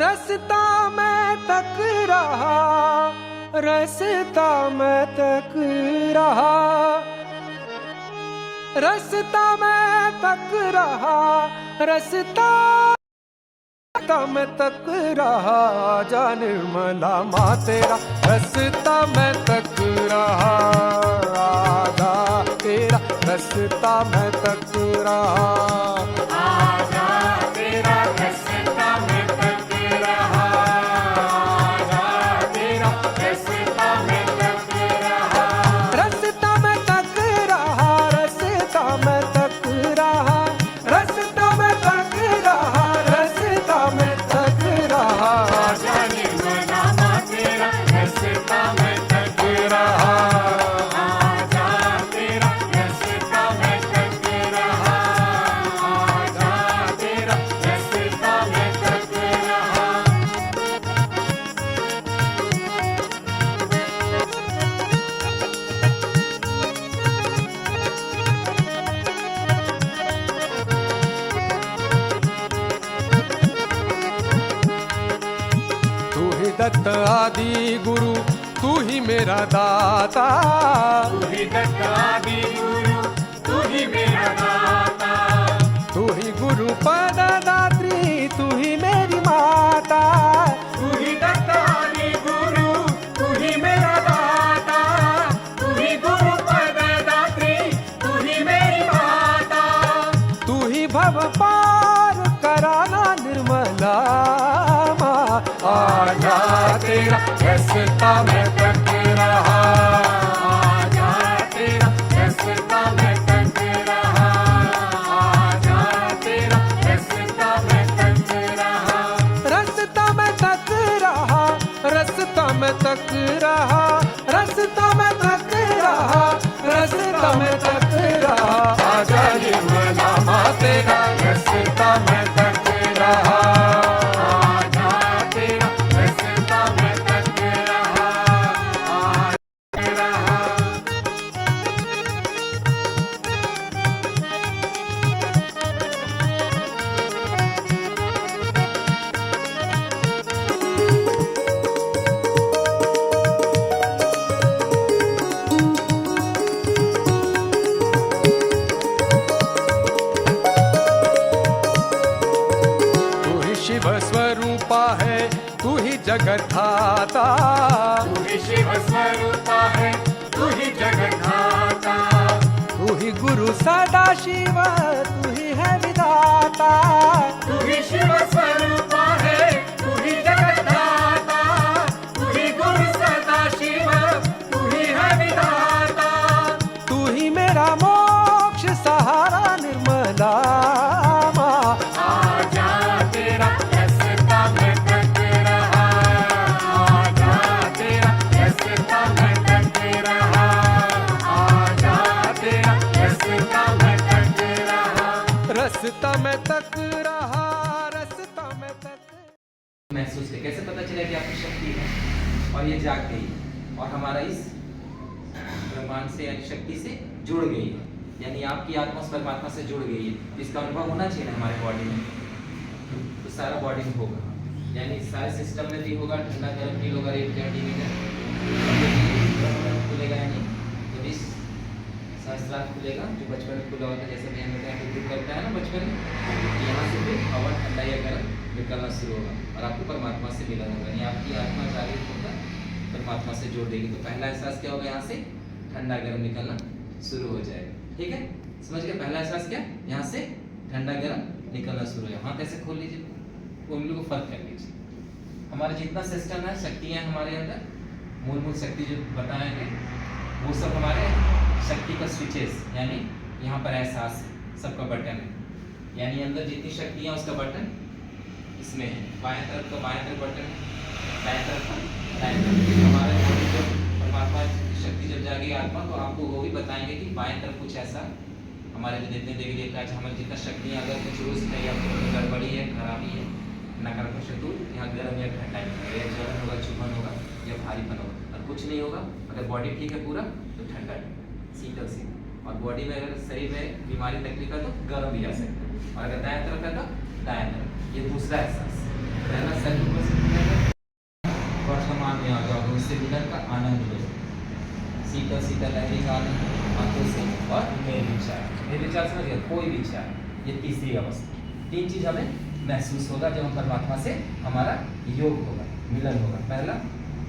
रास्ता मैं तक रहा, रास्ता मैं तक रहा, रास्ता मैं तक रहा, रास्ता मैं तक रहा, जा निर्मला माँ तेरा रास्ता मैं तक रहा, आजा तेरा रास्ता मैं तक रहा, आजा तेरा रास्ता मैं तक रहा, आजा तेरा रास्ता मैं तक रहा, रास्ता मैं तक रहा, रास्ता मैं तक रहा, रास्ता मैं तक रहा, रास्ता मैं तक रहा, आजा निर्मला माँ तेरा रास्ता मैं तक रहा, आजा तेरा रास्ता मैं तक रहा, आजा तेरा रास्ता मैं तक रहा। तू ही दत्त आदि गुरु, तू ही मेरा दाता, तू ही दत्त आदि गुरु, तू ही मेरा दाता, तू ही गुरु पद दात्री, तू ही मेरी माता, तू ही दत्त आदि गुरु, तू ही मेरा दाता, तू ही गुरु पद दात्री, तू ही मेरी माता, तू ही भव पार कराना निर्मला माँ, आजा तेरा रास्ता मैं तक रहा, आजा तेरा रास्ता मैं तक रहा, आजा तेरा रास्ता मैं तक रहा, रास्ता मैं तक रहा, रास्ता मैं तक रहा, रास्ता मैं तक रहा, रास्ता मैं तक रहा, आजा निर्मला माँ तेरा रास्ता मैं तक रहा, आजा तेरा रास्ता मैं तक रहा, आजा रहा। तू ही शिव स्वरूपा है, तू ही जगत धाता, तू ही शिव स्वरूपा है, तू ही जगद्धाता, तू ही गुरु सदा शिव, तू ही है विधाता, तू ही शिव स्वरूपा है, तू ही जगद्धाता, तू ही गुरु सदा शिव, तू ही है विधाता, तू ही मेरा मोक्ष सहारा निर्मला माँ, आजा तेरा रास्ता मैं तक रहा, आजा तेरा रास्ता मैं तक रहा, आजा तेरा रास्ता मैं तक रहा। रास्ता में तक रहा, रास्ता में तक। महसूस किया, कैसे पता चला कि आपकी शक्ति है और ये जाग गई और हमारा इस ब्रह्मांड से यानी शक्ति से जुड़ गई है, यानी आपकी आत्मा उस परमात्मा से जुड़ गई है, तो इसका अनुभव होना चाहिए ना हमारे बॉडी में, तो सारा बॉडी में होगा, यानी सारे सिस्टम में भी होगा, ठंडा गर्म फील होगा, रेट खुलेगा, यानी जब इस सहस्त्रार खुलेगा जो बचपन में खुला होता है, जैसे मैं ग्रुप करता है ना बचपन में, यहाँ से फिर हवा ठंडा या गर्म निकलना शुरू होगा और आपको परमात्मा से मिलन होगा, यानी आपकी आत्मा जागृत होकर परमात्मा से जोड़ देगी, तो पहला एहसास क्या होगा, यहाँ से ठंडा गर्म निकलना शुरू हो जाएगा। ठीक है, समझ गए? पहला एहसास क्या, यहाँ से ठंडा गर्म निकलना शुरू हो जाएगा। हाँ, कैसे खोल लीजिए, उंगली को फर्क कर लीजिए। हमारा जितना सिस्टम है, शक्तियाँ हमारे अंदर, मूल शक्ति जो बताएंगे वो सब हमारे शक्ति का स्विचेस, यानी यहाँ पर एहसास सबका बटन है, यानी अंदर जितनी शक्तियाँ उसका बटन इसमें है, बाएं तरफ का बाएं तरफ बटन है, दाएं तरफ का दाएं तरफ। हमारे बॉडी जो परमात्मा की शक्ति जब जाएगी आत्मा, तो आपको वो भी बताएंगे कि बाएं तरफ कुछ ऐसा हमारे जो देते देवी देवता है, हमारी जितना शक्तियाँ अगर कुछ रूस है या फिर गड़बड़ी है, खराबी है, नकारात्मक शत्रु, यहाँ गर्म या ठंडा या जलन होगा, चुभन होगा या भारीपन होगा, और कुछ नहीं होगा। अगर बॉडी ठीक है पूरा तो ठंडा शीतल सी, और बॉडी में अगर शरीर में बीमारी तकलीफ है तो गर्म भी आ सकता है, और अगर दाएं तरफ है तो दाएं तरफ। ये दूसरा एहसास, पहला शरीर जिससे मिलन का आनंद ले। शीतल शीतल लहरी का आनंद आंखों से, और निर्विचार समझ गए, कोई विचार, ये तीसरी अवस्था। 3 चीज हमें महसूस होगा जब हम परमात्मा से हमारा योग होगा, मिलन होगा। पहला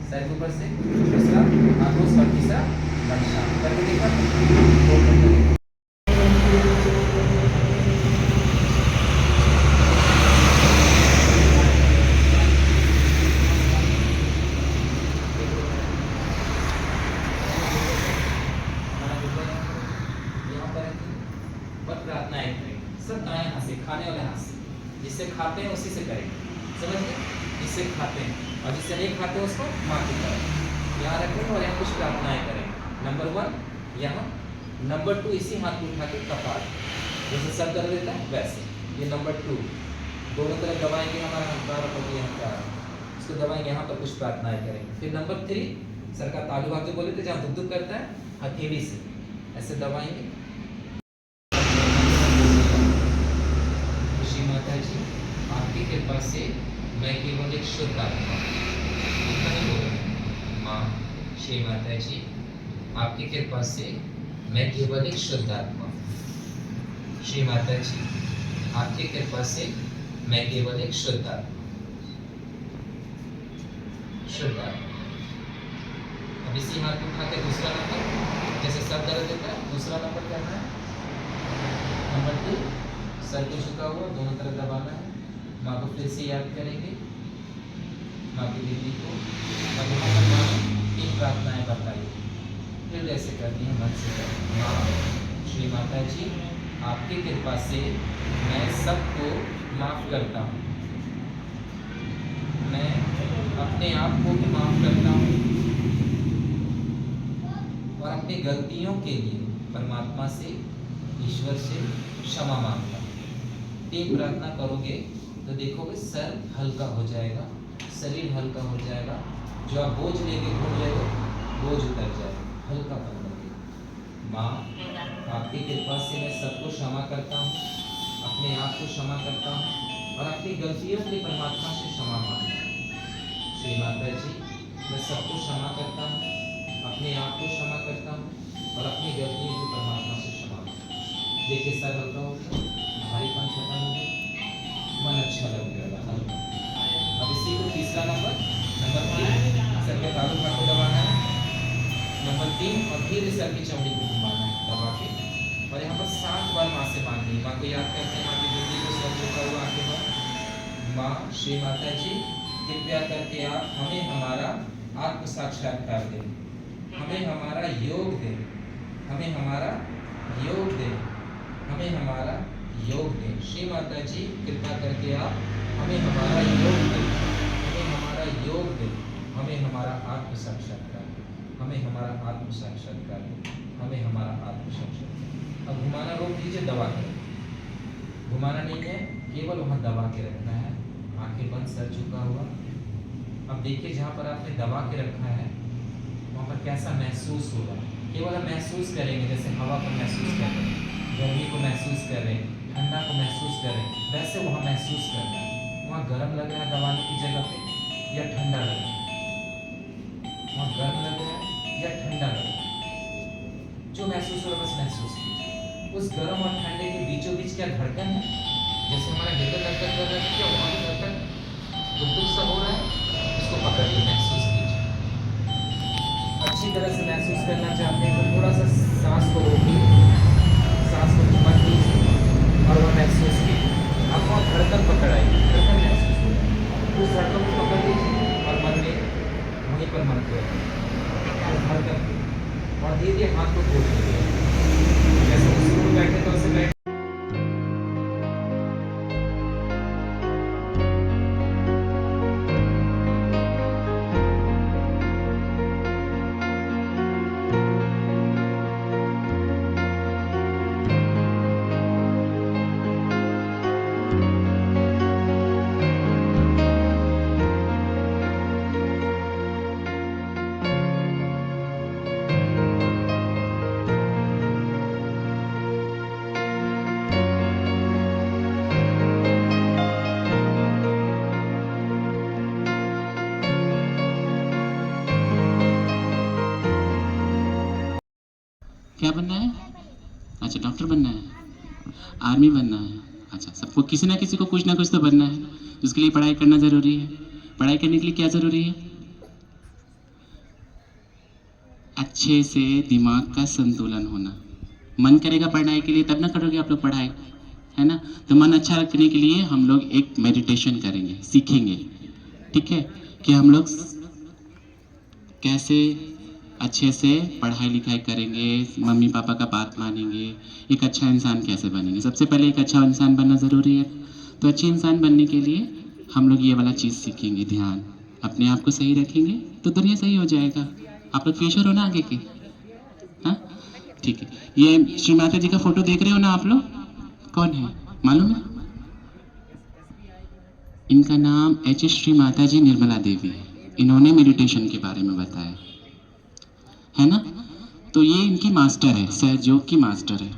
सर के ऊपर से, दूसरा आंखों से, और तीसरा मन शांत करके देखा, दो करके देखा। प्रार्थनाएं करेंगे सब दाएं हाथ से, खाने वाले हाथ से, जिससे खाते हैं उसी से करेंगे, समझ गए? जिससे खाते हैं और जिससे नहीं खाते हैं उसको माफी करें। यहाँ रखेंगे और यहाँ कुछ प्रार्थनाएं करेंगे। नंबर 1 यहाँ, नंबर 2 इसी हाथ को उठा के कपाल, जैसे सर कर देता है वैसे। ये नंबर 2 दोनों तरफ दबाएंगे, हमारा हंकार और ये हंकार, उसको दबाएंगे, यहाँ पर कुछ प्रार्थनाएं करेंगे। फिर नंबर 3 सर का तालु भाग जो बोले थे, जहाँ दुख करता है हथेली से ऐसे दबाएंगे। माता जी आपकी कृपा से मैं केवल एक शुद्ध आत्मा, माँ श्री माता जी आपकी कृपा से मैं केवल एक शुद्ध आत्मा, श्री माता जी आपकी कृपा से मैं केवल एक शुद्ध आत्मा, शुद्ध आत्मा। अब इसी हाथ को उठा के दूसरा नंबर, जैसे सर दर्द देता है, दूसरा नंबर करना है। नंबर 2 सर को झुका हुआ, दोनों तरफ दबाना है। माँ को फिर से याद करेंगे, माँ की दीदी को, और यहाँ पर माँ 3 प्रार्थनाएं बताई, फिर ऐसे करनी है, मन से करनी है। माँ श्री माता जी आपकी कृपा से मैं सबको माफ करता हूँ, मैं अपने आप को भी माफ करता हूँ, और अपनी गलतियों के लिए परमात्मा से, ईश्वर से क्षमा मांगता हूँ। 3 प्रार्थना करोगे तो देखोगे सर हल्का हो जाएगा, शरीर हल्का हो जाएगा, जो आप बोझ लेके घूम रहे हो बोझ उतर जाएगा, हल्का पन लगेगा। माँ आपकी कृपा से मैं सबको क्षमा करता हूँ, अपने आप को क्षमा करता हूँ, और अपनी गलतियों के लिए परमात्मा से क्षमा मांगता हूँ। श्री माता जी मैं सबको क्षमा करता हूँ, अपने आप को क्षमा करता हूँ, और अपनी गलतियों को परमात्मा से क्षमा मांगता हूँ। देखिए सर हल्का हो गया, भारीपन खत्म हो गया, मन अच्छा लग गया, हल्का। अब इसी को तीसरा नंबर, नंबर 3 सर के तालु भाग को दबाना है, नंबर 3, और फिर सर की चमड़ी को घुमाना है दबा के, और यहाँ पर 7 बार माँ से मांगनी है। माँ को याद करते हैं, माँ की जिंदगी को सर झुका हुआ आंखें बंद। माँ श्री माता जी कृपया करके आप हमें हमारा आत्म साक्षात्कार दें, हमें हमारा योग दें, हमें हमारा योग दें, हमें हमारा योग दें। श्री माता जी कृपा करके आप हमें हमारा योग दें, हमें हमारा योग दें, हमें हमारा आत्म साक्षात्कार दें, हमें हमारा आत्म साक्षात्कार दें, हमें हमारा आत्म साक्षात्कार। अब घुमाना रोक दीजिए, दबा कर, घुमाना नहीं है, केवल वहाँ दबा के रखना है, आंखें बंद, सर झुका हुआ। अब देखिए जहाँ पर आपने दबा के रखा है वहाँ पर कैसा महसूस होगा, केवल हम महसूस करेंगे, जैसे हवा को महसूस कर रहे हैं, गर्मी को महसूस कर रहे हैं, ठंडा को महसूस कर रहे हैं, वैसे वहाँ महसूस करना है। वहाँ गर्म लग रहा है दबाने की जगह पे या ठंडा लग रहा है, वहाँ गर्म लग रहा है या ठंडा लग रहा है, जो महसूस हो रहा है बस महसूस कीजिए। उस गर्म और ठंडे के बीचों बीच क्या धड़कन है, जैसे हमारा हृदय धड़कन कर रहा है, क्या वहाँ भी धड़कन दुख सा हो रहा है, उसको पकड़िए, महसूस कीजिए। अच्छी तरह से महसूस करना चाहते हैं तो थोड़ा सा सांस को रोकिए, सांस को मत कीजिए, और वह महसूस कीजिए। आप वहाँ धड़कन पकड़ आइए, धड़कन महसूस हो रहा है, उस धड़कन को पकड़ लीजिए, और मन में वहीं पर मन को धड़कन, और धीरे धीरे हाथ को खोल दीजिए, जैसे उस बैठे तो उसे बैठ क्या बनना है? अच्छा, डॉक्टर बनना है, आर्मी बनना है। अच्छा, सबको किसी ना किसी को कुछ ना कुछ तो बनना है, उसके लिए पढ़ाई करना ज़रूरी है। पढ़ाई करने के लिए क्या ज़रूरी है? अच्छे से दिमाग का संतुलन होना। मन करेगा पढ़ाई के लिए तब ना करोगे आप लोग पढ़ाई, है ना? तो मन अच्छा रखने के लिए हम लोग एक मेडिटेशन करेंगे, सीखेंगे, ठीक है? कि हम लोग कैसे अच्छे से पढ़ाई लिखाई करेंगे, मम्मी पापा का बात मानेंगे, एक अच्छा इंसान कैसे बनेंगे। सबसे पहले एक अच्छा इंसान बनना ज़रूरी है। तो अच्छे इंसान बनने के लिए हम लोग ये वाला चीज़ सीखेंगे, ध्यान। अपने आप को सही रखेंगे तो दुनिया सही हो जाएगा। आप लोग फ्यूचर हो ना आगे के, हाँ? ठीक है। ये श्री माता जी का फोटो देख रहे हो ना आप लोग? कौन है मालूम है? इनका नाम एच श्री माता जी निर्मला देवी है। इन्होंने मेडिटेशन के बारे में बताया, है ना? तो ये इनकी मास्टर है, सहयोग की मास्टर है।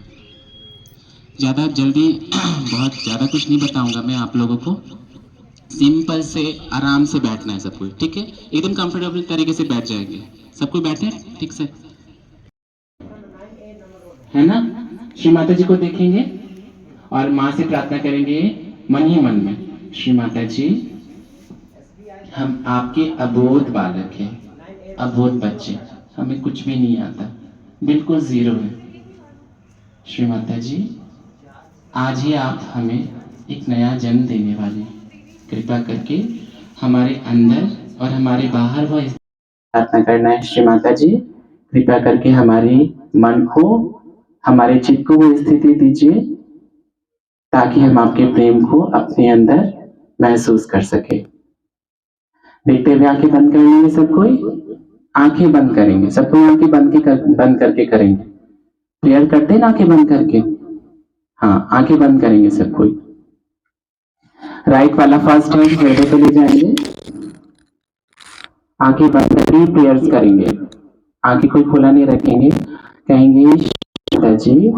ज़्यादा जल्दी बहुत ज़्यादा कुछ नहीं बताऊंगा मैं आप लोगों को। सिंपल से आराम से बैठना है सबको, ठीक है? एकदम कंफर्टेबल तरीके से बैठ जाएंगे। सबको बैठे ठीक से, है ना? श्री माता जी को देखेंगे और माँ से प्रार्थना करेंगे मन ही मन में, श्री माता जी हम आपके अबोध बालक हैं, अबोध बच्चे, हमें कुछ भी नहीं आता, बिल्कुल ज़ीरो है। श्री माता जी आज ही आप हमें एक नया जन्म देने वाले, कृपा करके हमारे अंदर और हमारे बाहर वो प्रार्थना करना है। श्री माता जी कृपा करके हमारे मन को, हमारे चित्त को वो स्थिति दीजिए ताकि हम आपके प्रेम को अपने अंदर महसूस कर सके। देखते हुए आंखें बंद कर लेंगे सब कोई, आंखें बंद करेंगे सब कोई, आंखें बंद करके करेंगे। प्रेयर करते हैं ना आंखें बंद करके, हाँ आंखें बंद करेंगे सब कोई। राइट वाला फर्स्ट हैंड हृदय पे ले जाएंगे, आंखें बंद करके प्रेयर्स करेंगे, आंखें कोई खुला नहीं रखेंगे। कहेंगे माता जी,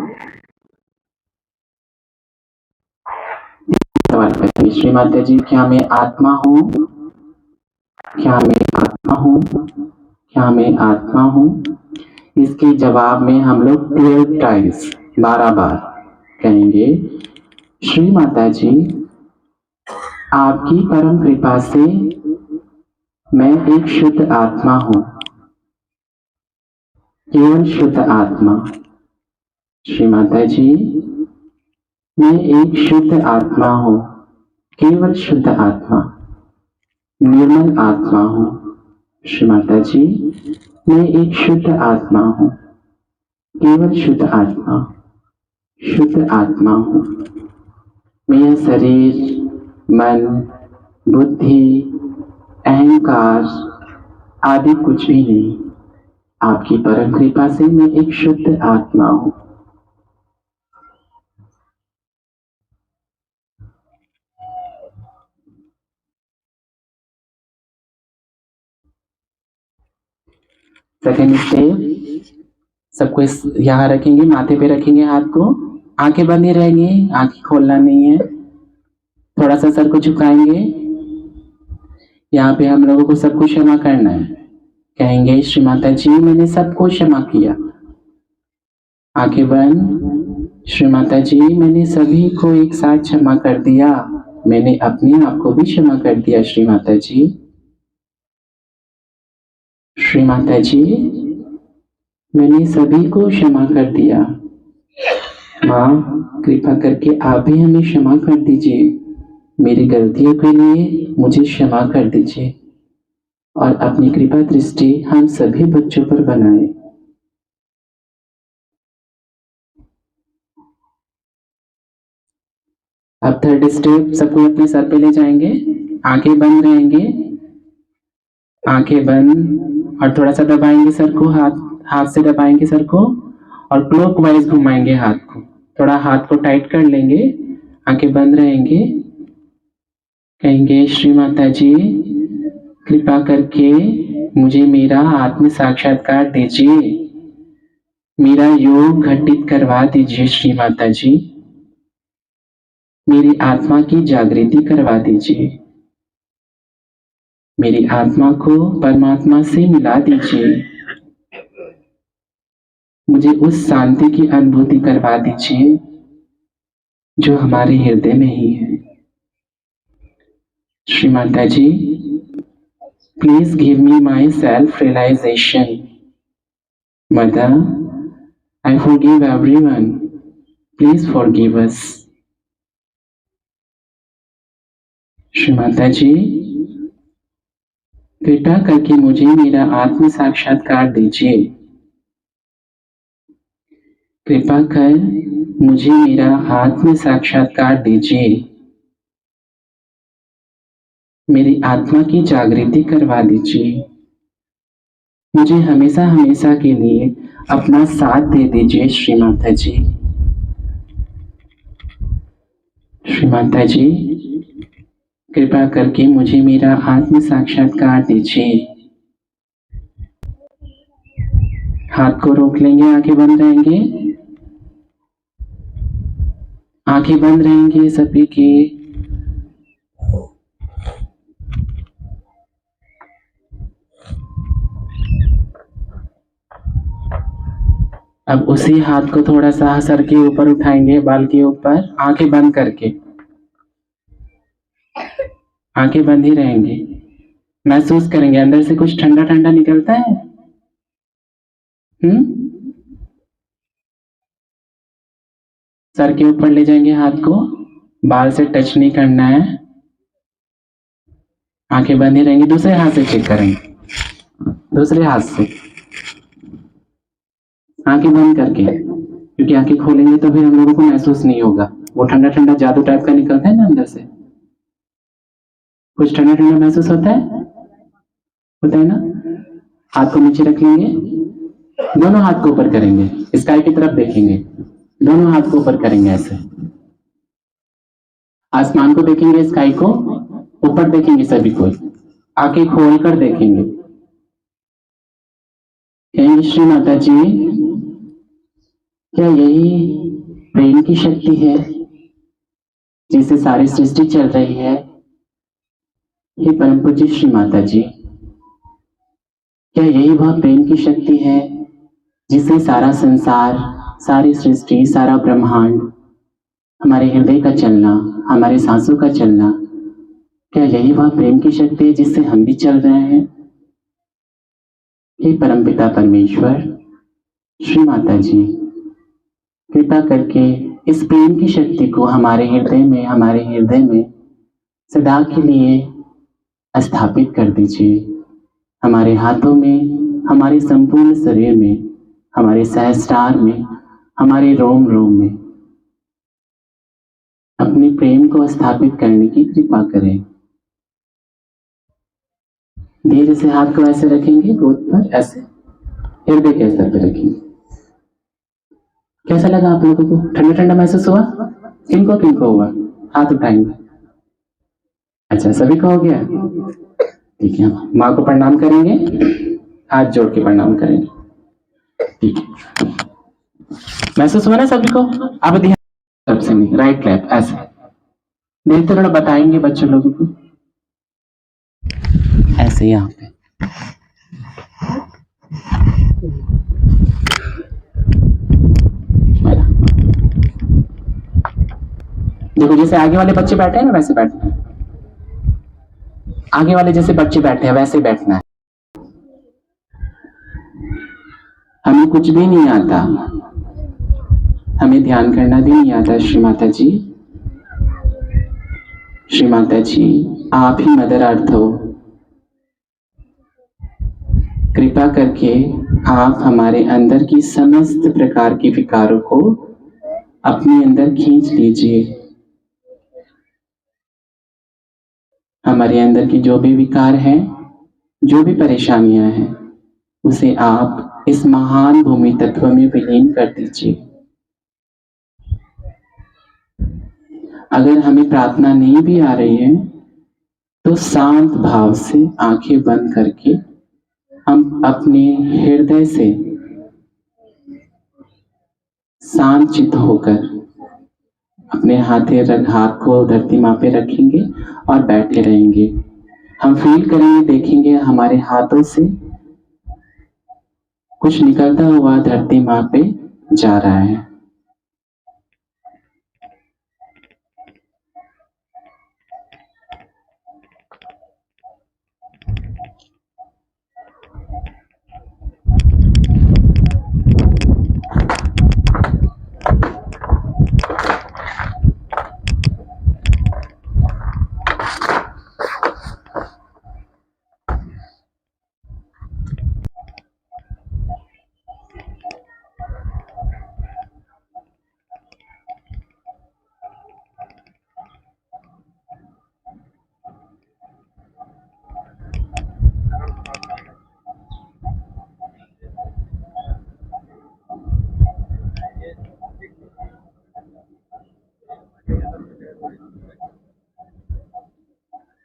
सवाल करेंगे श्री माता जी क्या मैं आत्मा हूँ, क्या मैं आत्मा हूँ, क्या मैं आत्मा हूँ? इसके जवाब में हम लोग 12 टाइम्स 12 बार कहेंगे श्री माता जी आपकी परम कृपा से मैं एक शुद्ध आत्मा हूँ, केवल शुद्ध आत्मा। श्री माता जी मैं एक शुद्ध आत्मा हूँ, केवल शुद्ध आत्मा, निर्मल आत्मा हूँ। श्री माता जी मैं एक शुद्ध आत्मा हूँ, केवल शुद्ध आत्मा, शुद्ध आत्मा हूँ। मेरा शरीर, मन, बुद्धि, अहंकार आदि कुछ भी नहीं, आपकी परम कृपा से मैं एक शुद्ध आत्मा हूँ। सेकेंड स्टेप, सबको यहाँ रखेंगे, माथे पे रखेंगे हाथ को, आंखें बंद ही रहेंगी, आंखें खोलना नहीं है। थोड़ा सा सर को झुकाएंगे, यहाँ पे हम लोगों को सबको क्षमा करना है। कहेंगे श्री माता जी मैंने सबको क्षमा किया, आंखें बंद। श्री माता जी मैंने सभी को एक साथ क्षमा कर दिया, मैंने अपने आप को भी क्षमा कर दिया। श्री माता जी, श्री माता जी मैंने सभी को क्षमा कर दिया। माँ कृपा करके आप भी हमें क्षमा कर दीजिए, मेरी गलतियों के लिए मुझे क्षमा कर दीजिए और अपनी कृपा दृष्टि हम सभी बच्चों पर बनाए। अब थर्ड स्टेप, सबको अपने सर पे ले जाएंगे, आंखें बंद रहेंगे, आंखें बंद और थोड़ा सा दबाएंगे सर को, हाथ से दबाएंगे सर को और क्लॉकवाइज घुमाएंगे हाथ को, थोड़ा हाथ को टाइट कर लेंगे, आंखें बंद रहेंगे। कहेंगे श्री माता जी कृपा करके मुझे मेरा आत्म साक्षात्कार दीजिए, मेरा योग घटित करवा दीजिए। श्री माता जी मेरी आत्मा की जागृति करवा दीजिए, मेरी आत्मा को परमात्मा से मिला दीजिए। मुझे उस शांति की अनुभूति करवा दीजिए जो हमारे हृदय में ही है। Shri Mata ji, please give me my self realisation. Mother, I forgive everyone, please forgive us. Shri Mata ji, कृपा करके मुझे मेरा आत्म साक्षात्कार दीजिए। कृपा कर मुझे मेरा आत्म साक्षात्कार दीजिए। मेरी आत्मा की जागृति करवा दीजिए। मुझे हमेशा हमेशा के लिए अपना साथ दे दीजिए श्री माता जी। श्री माता जी, कृपा करके मुझे मेरा आत्म साक्षात्कार दीजिए। हाथ को रोक लेंगे, आंखें बंद रहेंगे। आंखें बंद रहेंगी सभी की। अब उसी हाथ को थोड़ा सा सर के ऊपर उठाएंगे, बाल के ऊपर, आंखें बंद करके। आंखें बंद ही रहेंगी। महसूस करेंगे अंदर से कुछ ठंडा ठंडा निकलता है। सर के ऊपर ले जाएंगे हाथ को, बाल से टच नहीं करना है। आंखें बंद ही रहेंगी। दूसरे हाथ से चेक करेंगे, दूसरे हाथ से, आंखें बंद करके, क्योंकि आंखें खोलेंगे तो फिर हम लोगों को महसूस नहीं होगा। वो ठंडा ठंडा जादू टाइप का निकलता है ना अंदर से, कुछ ठंडा ठंडा महसूस होता है ना। हाथ को नीचे रख लेंगे, दोनों हाथ को ऊपर करेंगे, स्काई की तरफ देखेंगे, दोनों हाथ को ऊपर करेंगे ऐसे। आसमान को देखेंगे, स्काई को ऊपर देखेंगे, सभी को आंखें खोलकर देखेंगे। कहेंगे श्री माता जी, क्या यही प्रेम की शक्ति है जिससे सारी सृष्टि चल रही है? हे परम पूज्य श्री माता जी, क्या यही वह प्रेम की शक्ति है जिससे सारा संसार, सारी सृष्टि, सारा ब्रह्मांड, हमारे हृदय का चलना, हमारे सांसों का चलना, क्या यही वह प्रेम की शक्ति है जिससे हम भी चल रहे हैं? हे परमपिता परमेश्वर, श्री माता जी, कृपा करके इस प्रेम की शक्ति को हमारे हृदय में सदा के लिए स्थापित कर दीजिए। हमारे हाथों में, हमारे संपूर्ण शरीर में, हमारे सहस्त्रार में, हमारे रोम रोम में अपने प्रेम को स्थापित करने की कृपा करें। धीरे से हाथ को ऐसे रखेंगे गोद पर, ऐसे हृदय के स्तर पर रखेंगे। कैसा लगा आप लोगों को? ठंडा ठंडा महसूस हुआ? किनको किनको हुआ? हाथ उठाएंगे। अच्छा, सभी को हो गया? ठीक है, माँ को प्रणाम करेंगे, हाथ जोड़ के प्रणाम करेंगे। ठीक है, महसूस हुआ ना सभी को? अब ध्यान तरफ से नहीं, राइट क्लैप ऐसे। देखते थोड़ा बताएंगे बच्चों लोगों को ऐसे यहाँ पे। देखो, जैसे आगे वाले बच्चे बैठे हैं ना वैसे बैठना है। आगे वाले जैसे बच्चे बैठे हैं वैसे बैठना है। हमें कुछ भी नहीं आता, हमें ध्यान करना भी नहीं आता। श्री माता जी, श्री माता जी, आप ही मदर अर्थ हो। कृपा करके आप हमारे अंदर की समस्त प्रकार के विकारों को अपने अंदर खींच लीजिए। हमारे अंदर की जो भी विकार हैं, जो भी परेशानियां हैं, उसे आप इस महान भूमि तत्व में विलीन कर दीजिए। अगर हमें प्रार्थना नहीं भी आ रही है तो शांत भाव से आंखें बंद करके हम अपने हृदय से शांत चित्त होकर अपने हाथ को धरती माँ पे रखेंगे और बैठे रहेंगे। हम फील करेंगे, देखेंगे हमारे हाथों से कुछ निकलता हुआ धरती माँ पे जा रहा है।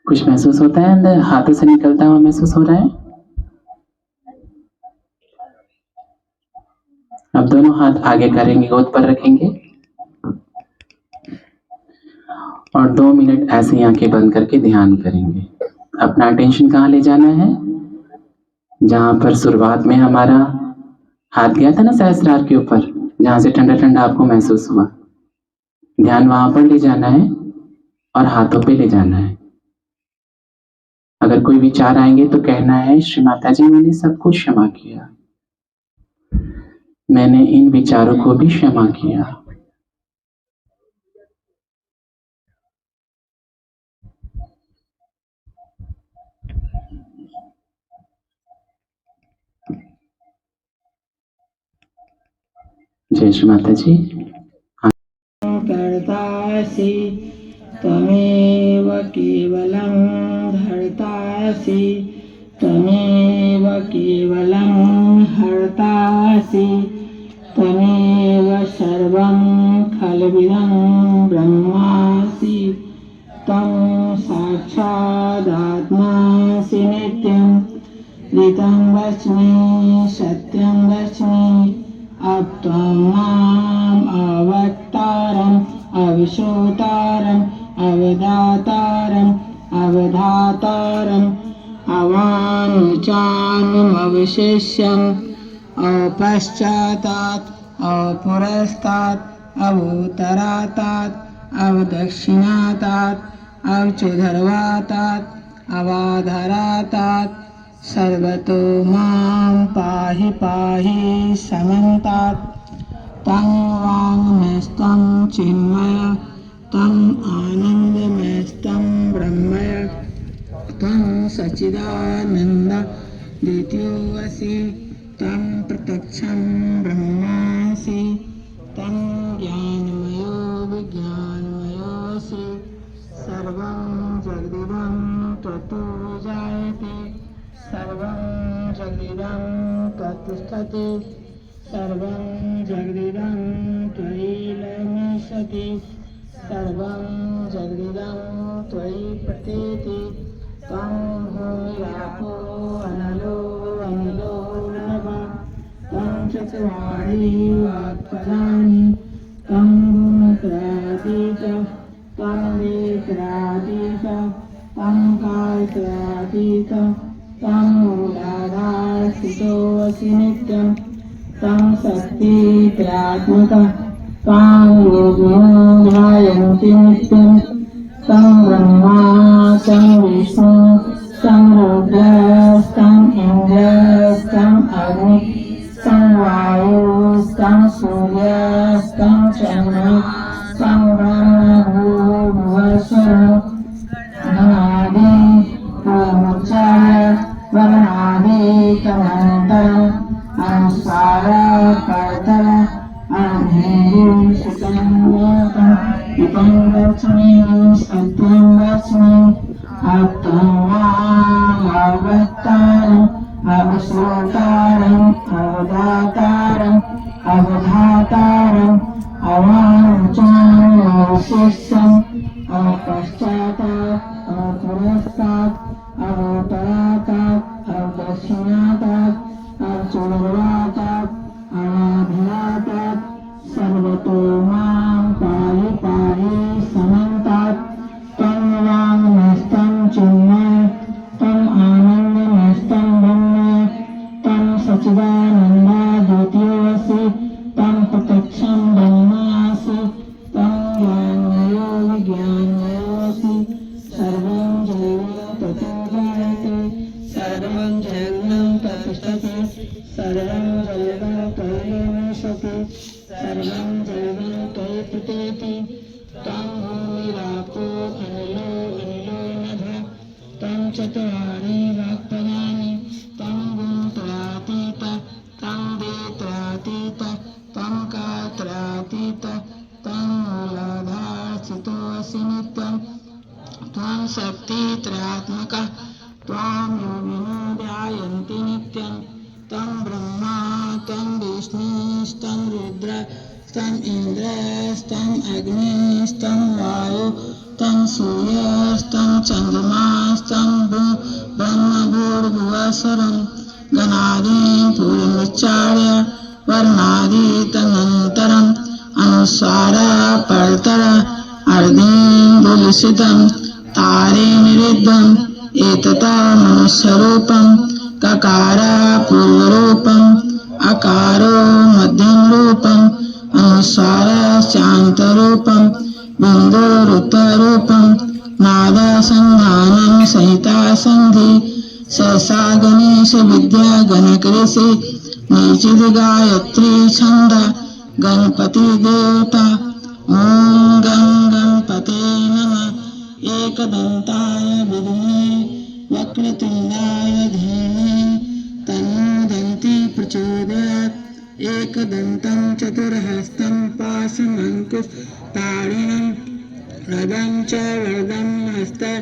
कुछ महसूस होता है अंदर, हाथों से निकलता हुआ महसूस हो रहा है। अब दोनों हाथ आगे करेंगे, गोद पर रखेंगे और 2 मिनट ऐसे ही आंखें बंद करके ध्यान करेंगे। अपना अटेंशन कहाँ ले जाना है? जहां पर शुरुआत में हमारा हाथ गया था ना सहस्त्रार के ऊपर, जहां से ठंडा ठंडा आपको महसूस हुआ। ध्यान वहां पर ले जाना है और हाथों पे ले जाना है। अगर कोई विचार आएंगे तो कहना है, श्री माता जी मैंने सब कुछ क्षमा किया, मैंने इन विचारों को भी क्षमा किया। जय श्री माता जी। कर्तासि त्वमेव केवलं धर्तासि त्वमेव केवलं हर्तासि त्वमेव सर्वं खलविदं ब्रह्मासि त्वं साक्षादात्मासि नित्यं ऋतं वच्मि सत्यं वच्मि अब त्वं माम् अवक्तारम् अविश्रोतारम् अवदातारम् अवधातारम् अवानुचानम् अवशिष्यम् अपश्चातात् अपुरस्तात् अवोत्तरातात् अवदक्षिणातात् अवचोधर्वातात् अवाधरातात् सर्वतो मां पाहि पाहि समन्तात् तं वाङ्मयस्तं चिन्मय तं आनन्दमयस्तं ब्रह्मय तं सच्चिदानन्द द्वितीयोऽसि तं प्रत्यक्षं ब्रह्मासि तं ज्ञानमयो विज्ञानमयोऽसि सर्वं जगदिदं त्वतो जायते सर्वं जगदिदं त्वत्तिष्ठति सर्वं जगदिदं त्वयि लयमिष्यति सर्वं जगदिदं त्वयि प्रतीति त्वं भूमिरापो अनलो अनिलो नभः त्वं चत्वारि वाक्पदानि त्वं भूमित्रातीत त्वं वेत्रातीत त्वं कालत्रातीत तं मूलाधारस्थितोऽसि नित्यं तं शक्तित्रात्मकः तं योगिनो ध्यायन्ति नित्यं तं ब्रह्मा तं विष्णु तं रुद्रस्तं इन्द्रस्तं अग्निः तं वायुस्तं सूर्यस्तं चन्द्रः तं ब्रह्मभूर्भुवस्सुरः अनादि प्रमुचाय वर्णादिकमन्तरम् अनुसारकर्तर अनभिषिकन्यतम् इदं वच्मि सत्यं वच्मि अत्तं माम् अवक्तारम् अविश्रोतारम् अवदातारम् अवधातारम् अवाञ्छाम् अवशिष्यम् अपश्चातात् अपुरस्तात् अवोत्तरातात् अवदक्षिणातात् अवचोदरातात् अवाधरातात् सर्वतो मां पाहि पाहि समन्तात् तं वाङ्मयस्तं चिन्मय तं आनन्दमयस्तं ब्रह्म तं सच्चिदानन्द सर्वं जगन्नं प्रतिष्ठति सर्वं जगदं कैलेन सति सर्वं जगदं कै पितेति तं भूमिरापो अनिलो नभः तं चत्वारि वाक्पदानि तं गुणत्रयातीत तं वेत्रातीत तं कात्रातीत तं मूलाधारस्थितोऽसि नित्यं त्वं शक्तित्रयात्मकः त्वां योगिनो ध्यायन्ति नित्यं तं ब्रह्मा तं विष्णुस्तं रुद्रस्तं इन्द्रस्तं अग्निस्तं वायु तं सूर्यस्तं चन्द्रमास्तं ब्रह्मभूर्भुवस्वरं गणादीन् पूर्वमुच्चार्य वर्णादीतनन्तरम् अनुस्वारा परतर अर्धेन्दुलसितं तारे निरुद्धम् एतता मनुष्यरूपं ककारा पूर्वरूपम् अकारो मध्यम रूपम् अनुस्वारश्चान्तरूपम् बिन्दुरुत्तरूपम् नादसंधानं सहिता सन्धि सहसा गणेश विद्या गणकृषि निचित गायत्री छंद गणपति देवता ओम गं गणपते नमः एकदंताय विद्महे वक्रतुंडाय धीमहि तन्नो दन्ति प्रचोदयात् एकदन्तं चतुर्हस्तं पाशमङ्कुशधारिणं रदं च वरदं हस्ते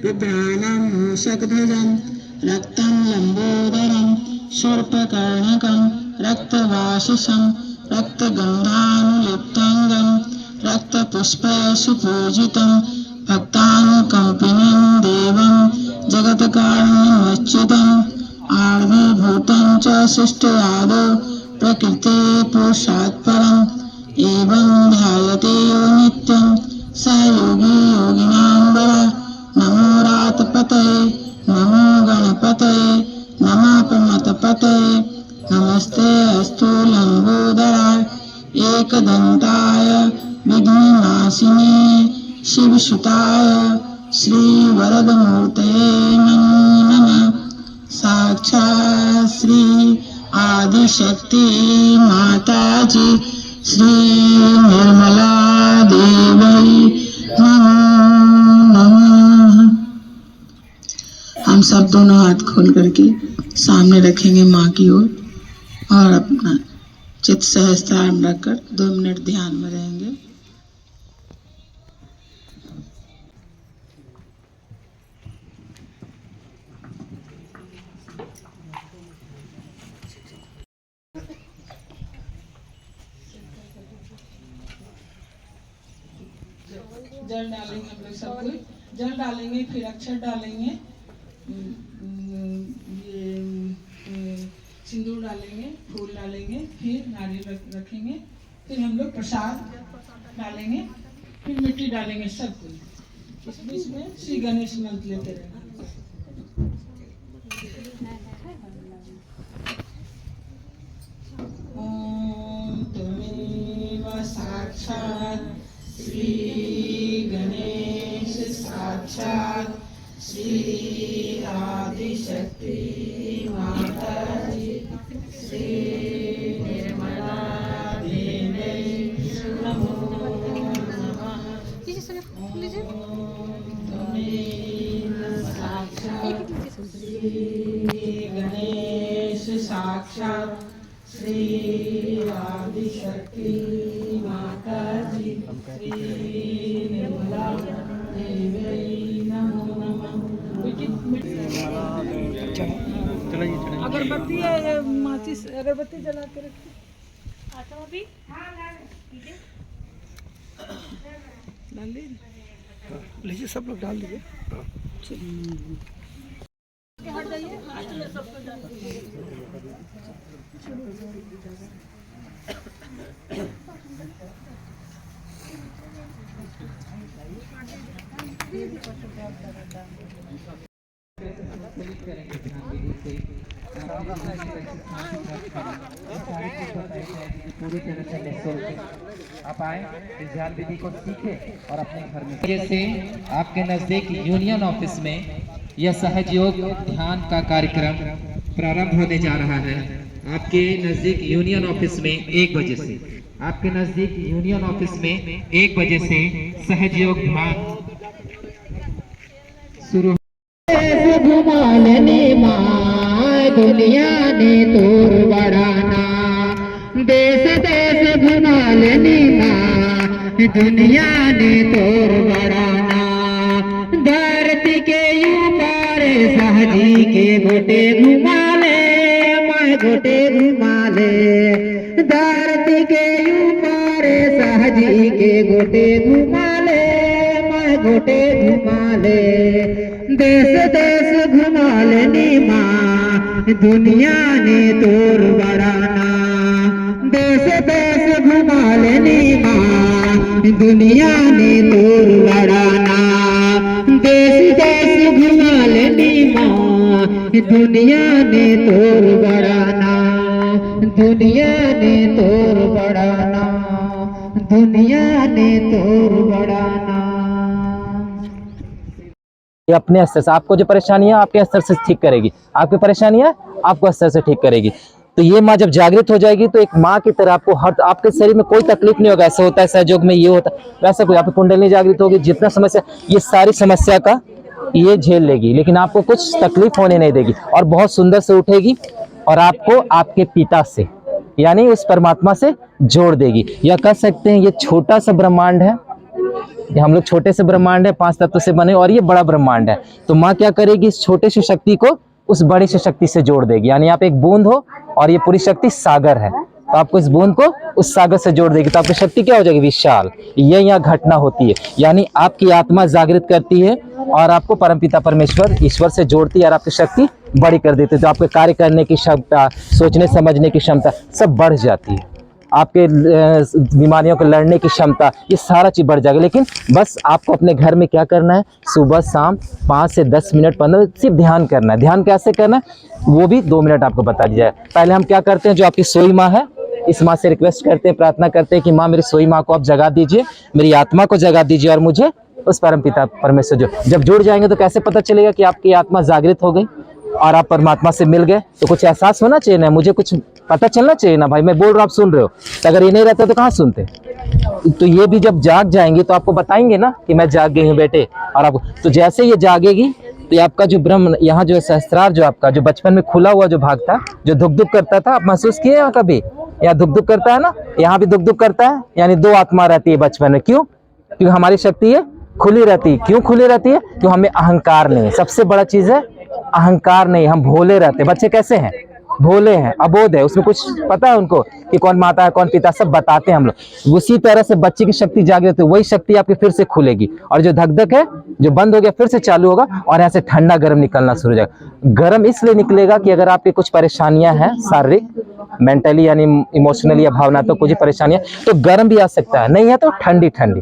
बिभ्राणं मूषकध्वजं रक्तं लम्बोदरं शूर्पकर्णकं रक्तवासिषं रक्तगन्धानुलिप्ताङ्गं रक्तपुष्पसुपूजितं भक्तानुकम्पिनं देवं जगत्कारणमच्युतम् आविर्भूतं च सृष्टयादौ प्रकृते पुरुषात् परम् एवं ध्यायते यो नित्यं स योगी योगिनां वरः नमो रातपतये नमो गणपतये नमः प्रमथपतये नमस्ते अस्तु लंबोदराय एकदंताय विघ्ननाशिने शिवसुताय श्रीवरदमूर्तये नमो नमः साक्षात् श्री आदिशक्ति माताजी श्री निर्मला देवी नमो नमः। हम सब दोनों हाथ खोल करके सामने रखेंगे माँ की ओर और अपना चित्त सहस्त्रार रखकर 2 मिनट ध्यान में रहेंगे। जल डालेंगे हम लोग सब कोई जल डालेंगे फिर अक्षर डालेंगे ये सिंदूर डालेंगे फूल डालेंगे फिर नारियल रखेंगे फिर हम लोग प्रसाद डालेंगे फिर मिट्टी डालेंगे सब कुछ इस बीच में श्री गणेश मंत्र लेते रहेंगे। ओम त्वमेव साक्षात् श्री गणेश साक्षात् श्री आदिशक्ति माताजी श्री निर्मला देवी नमो नमः। त्वमेव साक्षात् श्री गणेश साक्षात् श्री आदिशक्ति माताजी श्री निर्मला देवी नमो नमः। अगरबत्ती है माचिस अगरबत्ती जला के रखिए। डाल लीजिए सब लोग डाल दीजिए। पूरी तरह से निःशुल्क आप आए इस ध्यान विधि को सीखें और अपने घर में जैसे आपके नजदीक यूनियन ऑफिस में यह सहयोग ध्यान का कार्यक्रम प्रारंभ होने जा रहा है आपके नजदीक यूनियन ऑफिस में 1 बजे से। आपके नजदीक यूनियन ऑफिस में 1 बजे से सहयोग ध्यान शुरू। घुमालनी माँ दुनिया ने तोर बढ़ाना, देश देश घुमालनी माँ दुनिया ने तोर बढ़ाना। धरती के ऊपर सहजी के गोटे घुमा ले, मैं गोटे घुमा ले। धरती के ऊपर सहजी के गोटे घुमा ले, मैं गोटे घुमा ले। देश देश घुमा लेनी माँ दुनिया ने तोर बढ़ाना, देश देश घुमा लेनी माँ दुनिया ने तोर बढ़ाना। देश देश घुमा लेनी माँ दुनिया ने तोर बढ़ाना, दुनिया ने तोर बढ़ाना, दुनिया ने तोर बढ़ाना। ये अपने स्तर से आपको जो परेशानियां आपके स्तर से ठीक करेगी, आपकी परेशानियां आपको स्तर से ठीक करेगी। तो ये माँ जब जागृत हो जाएगी तो एक माँ की तरह आपको हर आपके शरीर में कोई तकलीफ नहीं होगा। ऐसा होता है सहयोग में ये होता है, वैसा कोई आपकी कुंडली जागृत होगी, जितना समस्या ये सारी समस्या का ये झेल लेगी, लेकिन आपको कुछ तकलीफ होने नहीं देगी और बहुत सुंदर से उठेगी और आपको आपके पिता से यानी उस परमात्मा से जोड़ देगी। या कह सकते हैं ये छोटा सा ब्रह्मांड है, ये हम लोग छोटे से ब्रह्मांड है 5 तत्व से बने, और ये बड़ा ब्रह्मांड है। तो माँ क्या करेगी, इस छोटे से शक्ति को उस बड़ी से शक्ति से जोड़ देगी। यानी आप एक बूंद हो और ये पूरी शक्ति सागर है, तो आपको इस बूंद को उस सागर से जोड़ देगी, तो आपकी शक्ति क्या हो जाएगी, विशाल। ये यहाँ घटना होती है, यानी आपकी आत्मा जागृत करती है और आपको परमपिता परमेश्वर ईश्वर से जोड़ती है और आपकी शक्ति बड़ी कर देती है। तो आपके कार्य करने की क्षमता, सोचने समझने की क्षमता सब बढ़ जाती है, आपके बीमारियों को लड़ने की क्षमता, ये सारा चीज बढ़ जाएगा। लेकिन बस आपको अपने घर में क्या करना है, सुबह शाम 5 से 10 मिनट 15 सिर्फ ध्यान करना है। ध्यान कैसे करना है वो भी 2 मिनट आपको बता दिया है। पहले हम क्या करते हैं, जो आपकी सोई माँ है इस माँ से रिक्वेस्ट करते हैं, प्रार्थना करते हैं कि माँ मेरी सोई माँ को आप जगा दीजिए, मेरी आत्मा को जगा दीजिए और मुझे उस परमपिता परमेश्वर जो जब जुड़ जाएंगे तो कैसे पता चलेगा कि आपकी आत्मा जागृत हो गई और आप परमात्मा से मिल गए। तो कुछ एहसास होना चाहिए ना, मुझे कुछ पता चलना चाहिए ना भाई, मैं बोल रहा हूँ आप सुन रहे हो। तो अगर ये नहीं रहता तो कहाँ सुनते। तो ये भी जब जाग जाएंगी तो आपको बताएंगे ना कि मैं जाग गई हूँ बेटे, और आपको तो जैसे ये जागेगी तो आपका जो ब्रह्म यहाँ जो सहस्त्रार जो आपका जो बचपन में खुला हुआ जो भाग था, जो धुक धुक करता था, आप महसूस किए यहाँ कभी, यहाँ धुक धुक करता है ना, यहाँ भी धुक धुक करता है। यानी 2 आत्मा रहती है बचपन में, क्यों, क्योंकि हमारी शक्ति है खुली रहती है। क्यों खुली रहती है, क्योंकि हमें अहंकार नहीं है। सबसे बड़ा चीज है अहंकार नहीं, हम भोले रहते हैं। बच्चे कैसे हैं, भोले हैं, अबोध है, उसमें कुछ पता है उनको कि कौन माता है कौन पिता, सब बताते हैं हम लोग। उसी तरह से बच्चे की शक्ति जागृत है, वही शक्ति आपकी फिर से खुलेगी और जो धक धक है जो बंद हो गया फिर से चालू होगा और यहाँ से ठंडा गर्म निकलना शुरू हो जाएगा। गर्म इसलिए निकलेगा कि अगर आपकी कुछ परेशानियां हैं शारीरिक, मेंटली यानी इमोशनली या भावनात्मक कुछ परेशानियां, तो गर्म भी आ सकता है, नहीं है तो ठंडी ठंडी।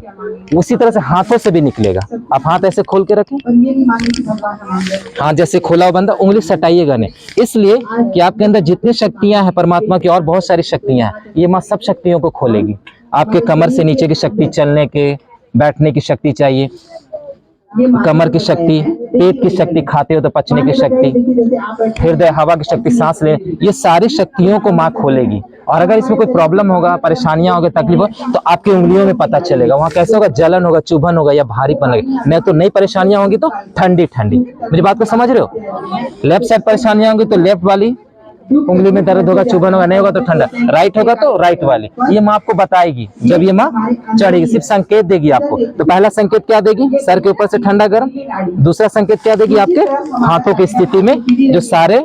उसी तरह से हाथों से भी निकलेगा। आप हाथ ऐसे खोल के रखें, हाथ जैसे खोला हुआ बंदा, उंगली सटाइएगा नहीं, इसलिए कि आपके अंदर जितनी शक्तियां हैं परमात्मा की और बहुत सारी शक्तियां हैं, ये माँ सब शक्तियों को खोलेगी। आपके कमर से नीचे की शक्ति, चलने के बैठने की शक्ति चाहिए, कमर की शक्ति, पेट की शक्ति, खाते हो तो पचने की शक्ति, हृदय हवा की शक्ति, सांस ले, ये सारी शक्तियों को माँ खोलेगी। और अगर इसमें कोई प्रॉब्लम होगा, परेशानियां होगी, तकलीफ हो, तो आपकी उंगलियों में पता चलेगा। वहाँ कैसे होगा, जलन होगा, चुभन होगा या भारीपन लगेगा। नहीं तो नई परेशानियां होंगी तो ठंडी ठंडी। मेरी बात को समझ रहे हो, लेफ्ट साइड परेशानियां होंगी तो लेफ्ट वाली उंगली में दर्द होगा, चुभन होगा, नहीं होगा तो ठंडा, राइट होगा तो राइट वाली। ये माँ आपको बताएगी जब ये माँ चढ़ेगी, सिर्फ संकेत देगी आपको। तो पहला संकेत क्या देगी, सर के ऊपर से ठंडा गर्म। दूसरा संकेत क्या देगी, आपके हाथों की स्थिति में जो सारे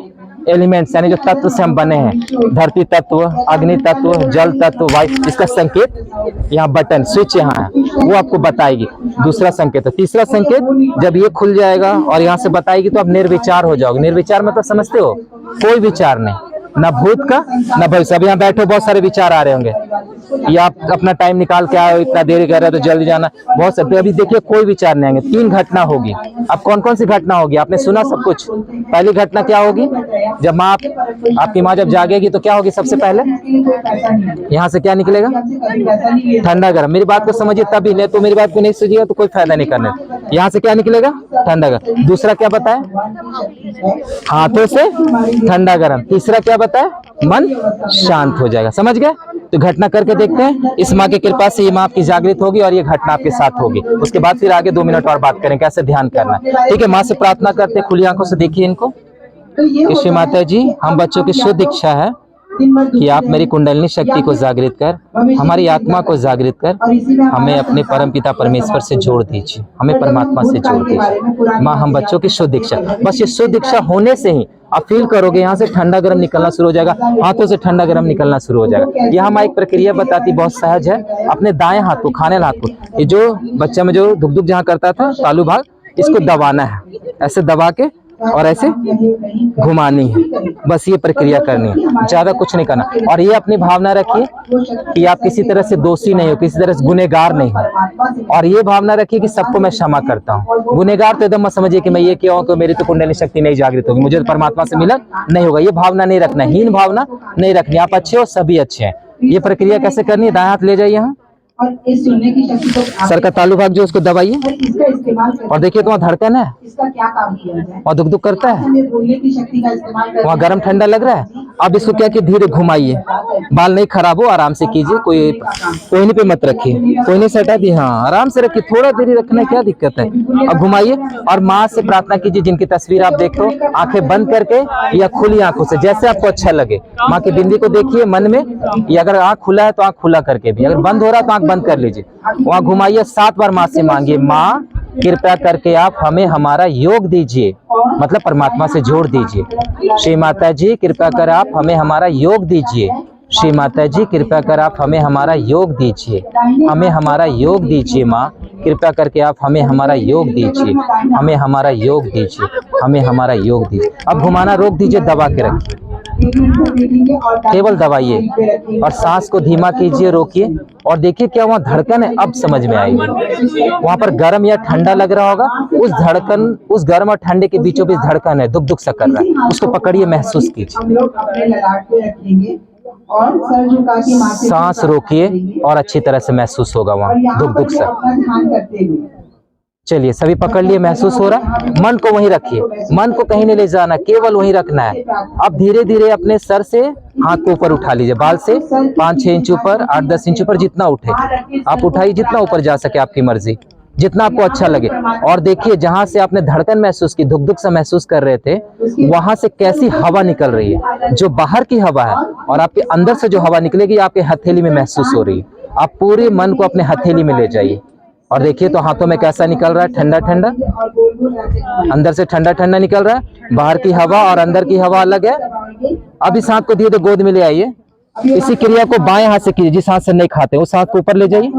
एलिमेंट्स यानी जो तत्व से हम बने हैं, धरती तत्व, अग्नि तत्व, जल तत्व, वायु, इसका संकेत यहाँ बटन स्विच यहाँ है, वो आपको बताएगी। दूसरा संकेत। तीसरा संकेत जब ये खुल जाएगा और यहाँ से बताएगी तो आप निर्विचार हो जाओगे। निर्विचार मतलब समझते हो, कोई विचार नहीं, ना भूत का ना भविष्य। अब यहाँ बैठो बहुत सारे विचार आ रहे होंगे, या आप अपना टाइम निकाल के आओ, इतना देरी कर रहे हो तो जल्दी जाना, बहुत सब। अभी देखिए कोई विचार नहीं आएंगे। 3 घटना होगी। अब कौन कौन सी घटना होगी आपने सुना सब कुछ। पहली घटना क्या होगी, जब माँ आपकी माँ जब जागेगी तो क्या होगी, सबसे पहले यहाँ से क्या निकलेगा, ठंडा गर्म। मेरी बात को समझिए तभी, नहीं तो मेरी बात को नहीं समझिएगा तो कोई फायदा नहीं करने। यहाँ से क्या निकलेगा, ठंडा गर्म। दूसरा क्या बताया, हाथों से ठंडा गर्म। तीसरा क्या बताया, मन शांत हो जाएगा। समझ गए। तो घटना करके देखते हैं। इस माँ की कृपा से ये माँ आपकी जागृत होगी और ये घटना आपके साथ होगी। उसके बाद फिर आगे 2 मिनट और बात करें कैसे ध्यान करना है। ठीक है, माँ से प्रार्थना करते, खुली आंखों से देखिए इनको। श्री माता जी, हम बच्चों की शुद्ध इच्छा है कि आप मेरी कुंडलिनी शक्ति को जागृत कर, हमारी आत्मा को जागृत कर, हमें अपने परम पिता परमेश्वर से जोड़ दीजिए, हमें परमात्मा से जोड़ दीजिए। माँ, हम बच्चों की शुद्ध इच्छा, बस ये शुद्ध इच्छा होने से ही आप फील करोगे यहाँ से ठंडा गर्म निकलना शुरू हो जाएगा, हाथों से ठंडा गर्म निकलना शुरू हो जाएगा। यहाँ माँ एक प्रक्रिया बताती, बहुत सहज है। अपने दाएं हाथ को, खाने वाले हाथ को, ये जो बच्चा में जो धुक धुक जहाँ करता था तालू भाग, इसको दबाना है, ऐसे दबा के और ऐसे घुमानी है। बस ये प्रक्रिया करनी है, ज्यादा कुछ नहीं करना। और ये अपनी भावना रखिए कि आप किसी तरह से दोषी नहीं हो, किसी तरह से गुनहगार नहीं हो। और ये भावना रखिए कि सबको मैं क्षमा करता हूँ। गुनहगार तो एकदम मत समझिए कि मैं ये क्यों हूँ, मेरी तो कुंडलिनी शक्ति नहीं जागृत होगी, मुझे तो परमात्मा से मिलन नहीं होगा। ये भावना नहीं रखना, हीन भावना नहीं रखनी। आप अच्छे हो, सभी अच्छे हैं। ये प्रक्रिया कैसे करनी है, दाएं हाथ ले जाइए यहाँ, और इस सुनने की शक्ति को सर का तालु भाग जो उसको दबाइए इसका इस्तेमाल और देखिए तो वहाँ धड़कन है, इसका क्या काम किया जाए, वहाँ दुख दुख करता है, हमें बोलने की शक्ति का इस्तेमाल वहाँ गर्म ठंडा लग रहा है। अब इसको क्या कि धीरे घुमाइए, बाल नहीं खराब हो, आराम से कीजिए, कोई कोहनी पे मत रखिए, कोहनी से हटा दी, हाँ आराम से रखिए, थोड़ा देरी रखना क्या दिक्कत है। अब घुमाइए और माँ से प्रार्थना कीजिए, जिनकी तस्वीर आप देखो, आंखें बंद करके या खुली आंखों से, जैसे आपको अच्छा लगे। माँ की बिंदी को देखिए मन में, या अगर आंख खुला है तो आंख खुला करके भी, अगर बंद हो रहा है तो आंख बंद कर लीजिए। वहाँ घुमाइए, 7 बार माँ से मांगिए, माँ कृपया करके आप हमें हमारा योग दीजिए, मतलब परमात्मा से जोड़ दीजिए। श्री माता जी कृपया कर आप हमें हमारा योग दीजिए। श्री माता जी कृपया कर आप हमें हमारा योग दीजिए, हमें हमारा योग दीजिए। माँ कृपया करके आप हमें हमारा योग दीजिए, हमें हमारा योग दीजिए, हमें हमारा योग दीजिए। अब घुमाना रोक दीजिए, दबा के रखिए, केवल दबाइए और सांस को धीमा कीजिए, रोकिए और देखिए क्या वहाँ धड़कन है। अब समझ में आएगी, वहाँ पर गर्म या ठंडा लग रहा होगा, उस धड़कन, उस गर्म और ठंडे के बीचों बीच धड़कन है, दुख दुख सा कर रहा है, उसको पकड़िए, महसूस कीजिए, और सर झुका के माँ से सांस रोकिए और अच्छी तरह से महसूस होगा वहाँ दुख दुख सा। ध्यान करते हुए चलिए सभी पकड़ लिए, महसूस हो रहा है। मन को वहीं रखिए, मन को कहीं नहीं ले जाना, केवल वहीं रखना है। अब धीरे धीरे अपने सर से हाथ को ऊपर उठा लीजिए, बाल से 5-6 इंच ऊपर, 8-10 इंच ऊपर, जितना उठे आप उठाइए, जितना ऊपर जा सके आपकी मर्जी, जितना आपको अच्छा लगे। और देखिए जहां से आपने धड़कन महसूस की, धुक धुक सा महसूस कर रहे थे, वहां से कैसी हवा निकल रही है, जो बाहर की हवा है और आपके अंदर से जो हवा निकलेगी आपके हथेली में महसूस हो रही है। आप पूरे मन को अपने हथेली में ले जाइए और देखिए तो हाथों में कैसा निकल रहा है, ठंडा ठंडा, अंदर से ठंडा ठंडा निकल रहा है। बाहर की हवा और अंदर की हवा अलग है। अब इस हाथ को धीरे धीरे गोद में ले आइए। इसी क्रिया को बाएं हाथ से कीजिए, जिस हाथ से नहीं खाते उस हाथ को ऊपर ले जाइए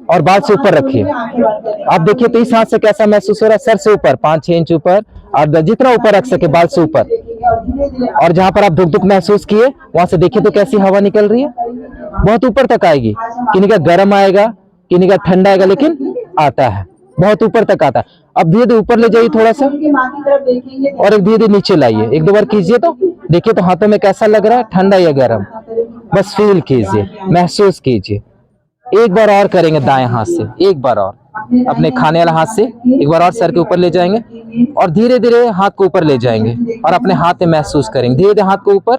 और बाल से ऊपर रखिए। अब देखिए तो इस हाथ से कैसा महसूस हो रहा है, सर से ऊपर 5-6 इंच ऊपर, और जितना ऊपर रख सके बाल से ऊपर। और जहां पर आप धुक धुक महसूस किए वहां से देखिए तो कैसी हवा निकल रही है, बहुत ऊपर तक आएगी। किन्हीं का गर्म आएगा, किन्हीं का ठंडा आएगा, लेकिन आता है, बहुत ऊपर तक आता है। अब धीरे धीरे ऊपर ले जाइए थोड़ा सा और एक धीरे धीरे नीचे लाइए, 1-2 बार कीजिए तो देखिए तो हाथों में कैसा लग रहा है, ठंडा या गर्म, बस फील कीजिए, महसूस कीजिए। एक बार और करेंगे दाएं हाथ से, एक बार और अपने खाने वाला हाथ से एक बार और सर के ऊपर ले जाएंगे और धीरे धीरे हाथ को ऊपर ले जाएंगे और अपने हाथ में महसूस करेंगे। धीरे धीरे हाथ को ऊपर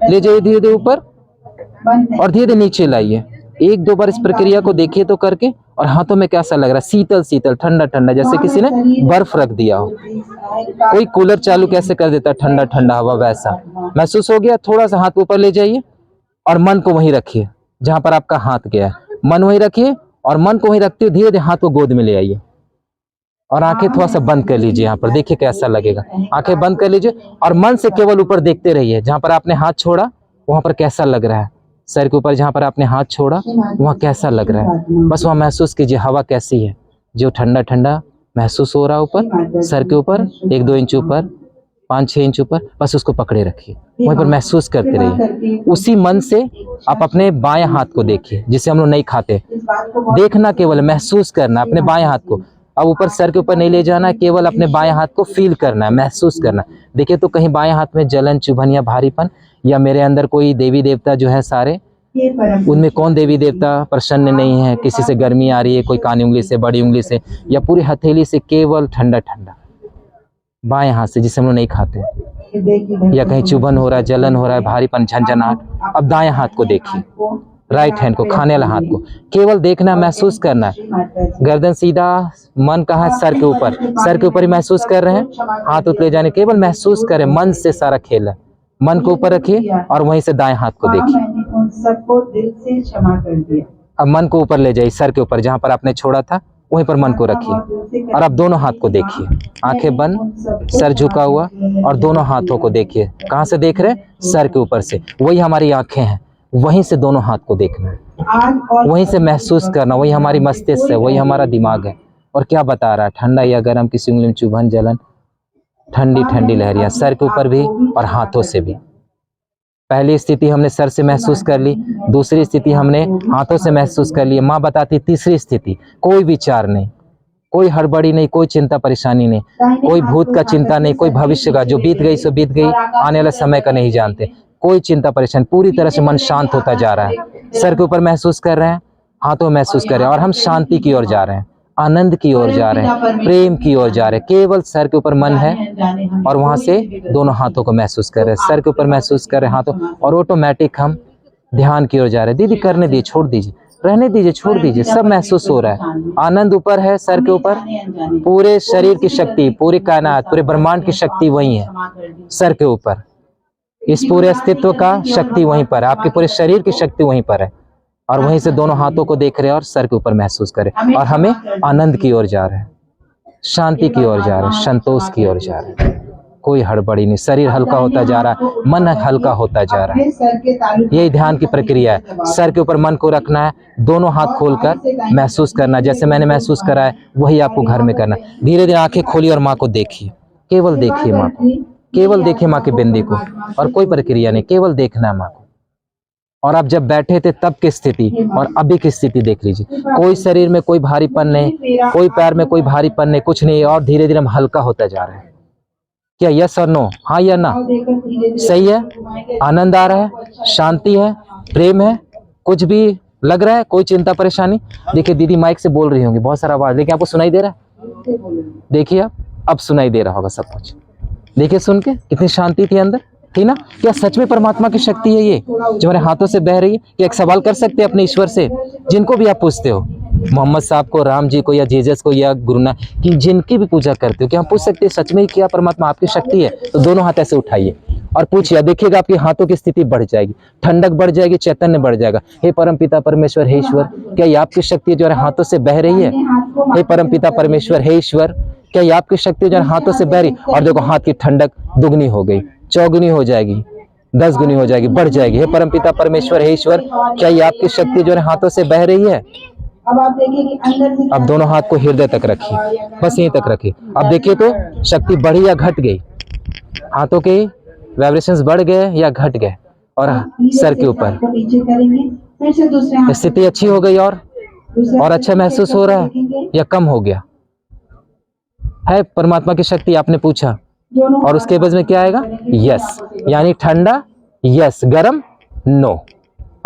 ले जाइए, धीरे धीरे ऊपर और धीरे धीरे नीचे लाइए। 1-2 बार इस प्रक्रिया को देखिए तो करके, और हाथों में कैसा लग रहा है, शीतल शीतल, ठंडा ठंडा, जैसे किसी ने बर्फ रख दिया हो, कोई कूलर चालू कैसे कर देता है, ठंडा ठंडा हवा, वैसा महसूस हो गया। थोड़ा सा हाथ ऊपर ले जाइए और मन को वहीं रखिए जहां पर आपका हाथ गया है, मन वहीं रखिए और मन को वहीं रखते हुए धीरे धीरे हाथ को गोद में ले आइए और आंखें थोड़ा सा बंद कर लीजिए। यहाँ पर देखिए कैसा लगेगा, आंखें बंद कर लीजिए और मन से केवल ऊपर देखते रहिए। जहां पर आपने हाथ छोड़ा वहां पर कैसा लग रहा है, सर के ऊपर जहां पर आपने हाथ छोड़ा वहां कैसा लग रहा है, बस वहां महसूस कीजिए हवा कैसी है, जो ठंडा ठंडा महसूस हो रहा है ऊपर, सर के ऊपर 1-2 इंच ऊपर, 5-6 इंच ऊपर, बस उसको पकड़े रखिए, वहीं पर महसूस करते रहिए। उसी मन से आप अपने बाएं हाथ को देखिए, जिसे हम लोग नहीं खाते, देखना केवल, महसूस करना अपने बाएं हाथ को। अब ऊपर सर के ऊपर नहीं ले जाना, केवल अपने बाएं हाथ को फील करना है, महसूस करना। देखिए तो कहीं बाएं हाथ में जलन, चुभन या भारीपन, या मेरे अंदर कोई देवी देवता जो है सारे, उनमें कौन देवी देवता प्रसन्न नहीं है, किसी से गर्मी आ रही है, कोई कानी उंगली से, बड़ी उंगली से, या पूरी हथेली से, केवल ठंडा ठंडा बाएं हाथ से, जिसे हम लोग नहीं खाते, या कहीं चुभन हो रहा है, जलन हो रहा है, भारीपन, झंझनाहट। अब दाएं हाथ को देखिए, राइट हैंड को, खाने वाला हाथ को केवल देखना, महसूस करना है। गर्दन सीधा, मन कहाँ है, सर के ऊपर, सर के ऊपर ही महसूस कर रहे हैं, हाथ उतले जाने, केवल महसूस करें, मन से सारा खेल है। मन को ऊपर रखिए और वहीं से दाएं हाथ को देखिए। सबको दिल से क्षमा कर दिया। अब मन को ऊपर ले जाइए, सर के ऊपर जहां पर आपने छोड़ा था वहीं पर मन को रखिए, और अब दोनों हाथ को देखिए, आंखें बंद, सर झुका हुआ, और दोनों हाथों को देखिए। कहां से देख रहे हैं? सर के ऊपर से। वही हमारी आंखें हैं, वहीं से दोनों हाथ को देखना है, वहीं से महसूस करना, वही हमारी मस्तिष्क है, वही हमारा दिमाग है। और क्या बता रहा है, ठंडा या गर्म, किसी उंगली में चुभन, जलन, ठंडी ठंडी लहरियां, सर के ऊपर भी और हाथों से भी। पहली स्थिति हमने सर से महसूस कर ली, दूसरी स्थिति हमने हाथों से महसूस कर ली। माँ बताती तीसरी स्थिति, कोई विचार नहीं, कोई हड़बड़ी नहीं, कोई चिंता परेशानी नहीं, कोई भूत का चिंता नहीं, कोई भविष्य का, जो बीत गई सो बीत गई, आने वाला समय का नहीं जानते, कोई चिंता परेशानी, पूरी तरह से मन शांत होता जा रहा है। सर के ऊपर महसूस कर रहे हैं, हाथों में महसूस कर रहे हैं, और हम शांति की ओर जा रहे हैं, आनंद की ओर जा रहे हैं, प्रेम की ओर जा रहे हैं। केवल सर के ऊपर मन है और वहां से दोनों हाथों को महसूस कर रहे हैं, सर के ऊपर महसूस कर रहे हैं हाथों, और ऑटोमेटिक हम ध्यान की ओर जा रहे हैं। दीदी करने दीजिए, छोड़ दीजिए, रहने दीजिए, छोड़ दीजिए, सब महसूस हो रहा है। आनंद ऊपर है, सर के ऊपर, पूरे शरीर की शक्ति, पूरी कायनात, पूरे ब्रह्मांड की शक्ति वही है, सर के ऊपर। इस पूरे अस्तित्व का शक्ति वहीं पर है, आपके पूरे शरीर की शक्ति वहीं पर है, और वहीं से दोनों हाथों को देख रहे हैं और सर के ऊपर महसूस करें, और हमें आनंद की ओर जा रहे हैं, शांति की ओर जा रहे हैं, संतोष की ओर जा रहे हैं। कोई हड़बड़ी नहीं, शरीर हल्का होता जा रहा है, मन हल्का होता जा रहा है। यही ध्यान की प्रक्रिया है। सर के ऊपर मन को रखना है, दोनों हाथ खोलकर महसूस करना, जैसे मैंने महसूस करा है वही आपको घर में करना। धीरे धीरे आंखें खोलिए और माँ को देखिए, केवल देखिए माँ को, केवल देखिए माँ की बिंदी को, और कोई प्रक्रिया नहीं, केवल देखना है माँ को। और आप जब बैठे थे तब की स्थिति और अभी की स्थिति देख लीजिए, कोई शरीर में कोई भारीपन नहीं, कोई पैर में कोई भारीपन नहीं, कुछ नहीं, और धीरे धीरे हम हल्का होता जा रहे हैं। क्या यस और नो? हाँ या ना? सही है? आनंद आ रहा है, शांति है, प्रेम है, कुछ भी लग रहा है, कोई चिंता परेशानी? देखिए दीदी माइक से बोल रही होंगी, बहुत सारा आवाज, लेकिन आपको सुनाई दे रहा है? देखिए अब सुनाई दे रहा होगा सब कुछ। देखिए सुन के कितनी शांति थी अंदर, थी ना? क्या सच में परमात्मा की शक्ति है ये जो हमारे हाथों से बह रही है? क्या एक सवाल कर सकते हैं अपने ईश्वर से, जिनको भी आप पूछते हो, मोहम्मद साहब को, राम जी को, या जीसस को, या गुरुनानक की, जिनकी भी पूजा करते हो, क्या हम पूछ सकते हैं सच में ही क्या परमात्मा आपकी शक्ति है? तो दोनों हाथ ऐसे उठाइए और पूछिए, देखिएगा आपके हाथों की स्थिति बढ़ जाएगी, ठंडक बढ़ जाएगी, चैतन्य बढ़ जाएगा। हे परम पिता परमेश्वर, हे ईश्वर, क्या ये आपकी शक्ति जो है हाथों से बह रही है? हे परम पिता परमेश्वर, हे ईश्वर, क्या ये आपकी शक्ति जो है हाथों से बह रही? और देखो हाथ की ठंडक दुगनी हो गई, चौगुनी हो जाएगी, 10 गुनी हो जाएगी, बढ़ जाएगी। हे परमपिता परमेश्वर, हे ईश्वर, क्या ये आपकी शक्ति जो है हाथों से बह रही है? अब आप देखिए कि अंदर से अब दोनों हाथ को हृदय तक रखिए, बस यहीं तक रखिए। अब देखिए तो शक्ति बढ़ी या घट गई, हाथों के वाइब्रेशंस बढ़ गए या घट गए? और सर के ऊपर नीचे करेंगे, फिर से दूसरे हाथ स्थिति अच्छी हो गई और अच्छा महसूस हो रहा है या कम हो गया? है परमात्मा की शक्ति, आपने पूछा, और उसके बाद में क्या आएगा? यस, यानी ठंडा यस, गरम नो।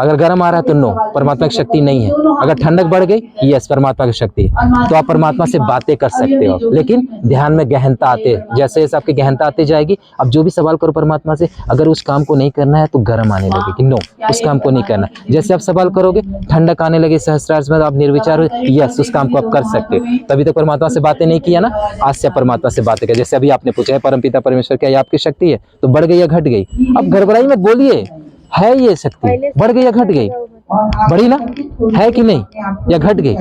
अगर गर्म आ रहा है तो नो, परमात्मा की शक्ति नहीं है। अगर ठंडक बढ़ गई, यस, परमात्मा की शक्ति है। तो आप परमात्मा से बातें कर सकते हो, लेकिन ध्यान में गहनता आते, जैसे जैसे आपकी गहनता आती जाएगी, अब जो भी सवाल करो परमात्मा से, अगर उस काम को नहीं करना है तो गर्म आने लगे कि नो, उस काम को नहीं करना। जैसे आप सवाल करोगे, ठंडक आने लगे सहस्त्रार्थ में, आप निर्विचार हो, यस, उस काम को आप कर सकते हो। तभी तक परमात्मा से बातें नहीं किया ना, आज से परमात्मा से बातें कर। जैसे अभी आपने पूछा है परमपिता परमेश्वर, क्या ये आपकी शक्ति है? तो बढ़ गई या घट गई? अब गड़बड़ाई मत बोलिए, है ये शक्ति, बढ़ गई या घट गई? बढ़ी ना, है कि नहीं? या घट गई,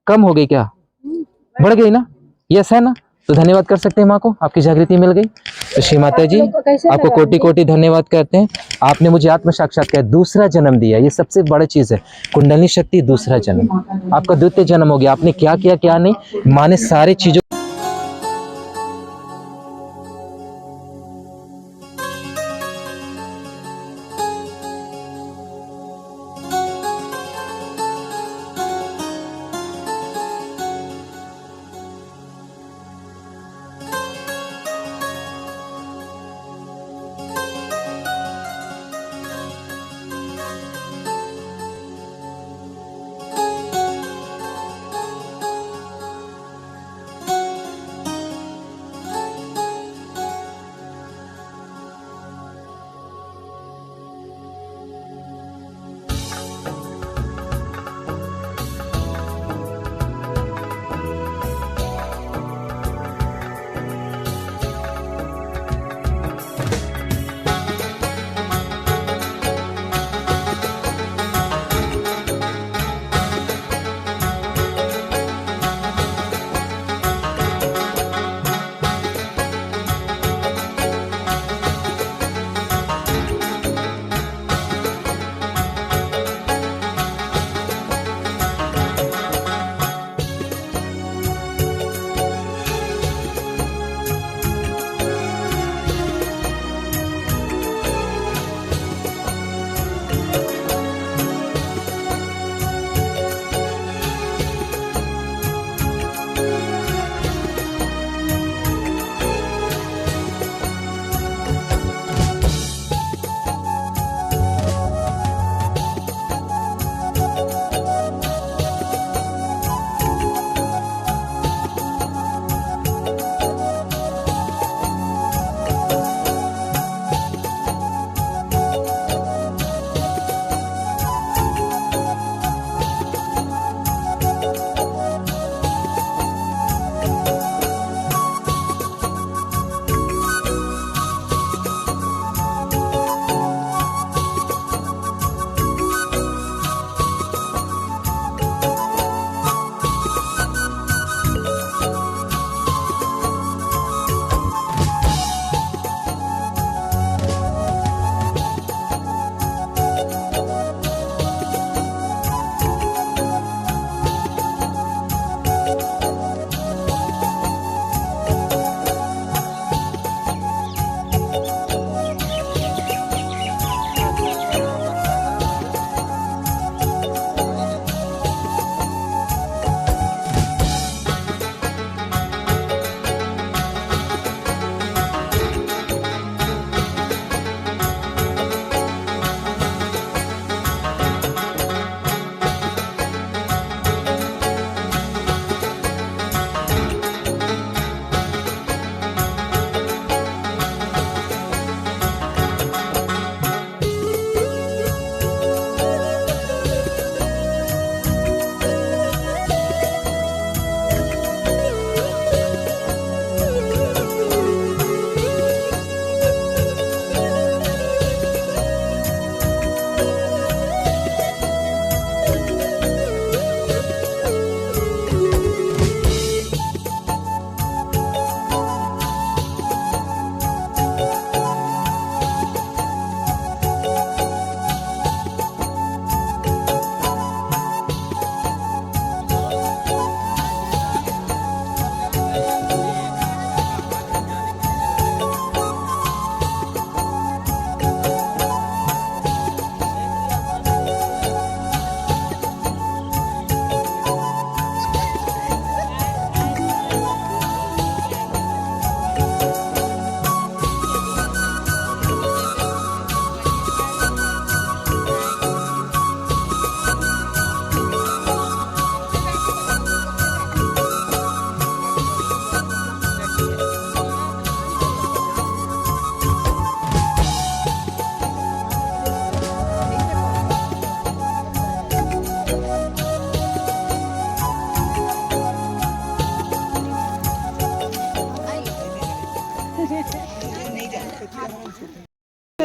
कम हो गई, क्या बढ़ गई ना? यस है ना? तो धन्यवाद कर सकते हैं माँ को, आपकी जागृति मिल गई। तो श्री माता जी आपको कोटि कोटि धन्यवाद करते हैं, आपने मुझे आत्म साक्षात्कार दूसरा जन्म दिया, ये सबसे बड़ी चीज है। कुंडली शक्ति दूसरा जन्म, आपका द्वितीय जन्म हो गया। आपने क्या किया क्या नहीं, माँ ने सारी चीजों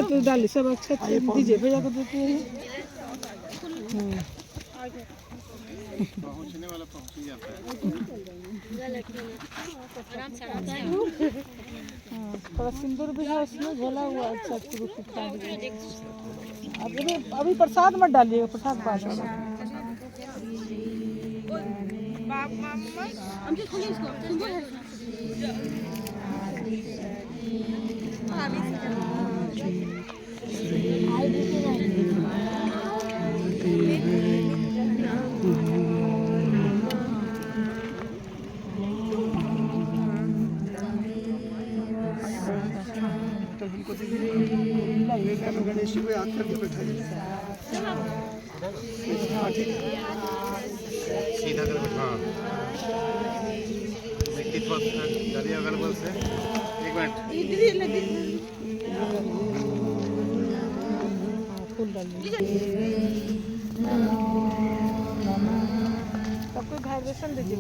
तो डाली सब अच्छा दीजिए भैया को देते हैं। थोड़ा सिंदूर भी है उसमें घोला हुआ अच्छा। अभी प्रसाद मत डालिएगा, प्रसाद बाद में। गणेश जी को याद करके बैठाइए। सीधा कर बैठा डालिए अगल बगल से। एक मिनट सबको वाइब्रेशन दीजिए।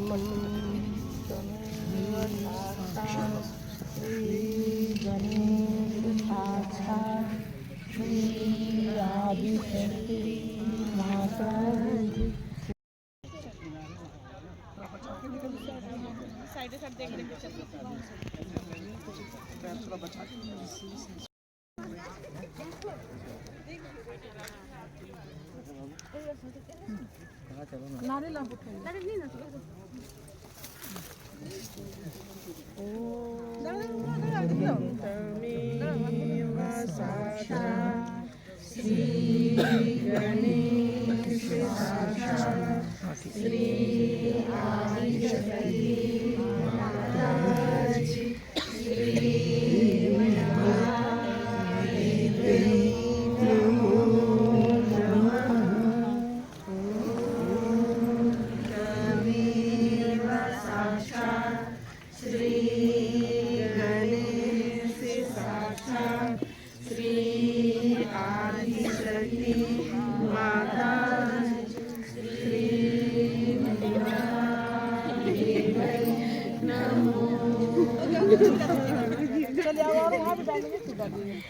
चलिए और वहाँ भी डालेंगे तो डालिए।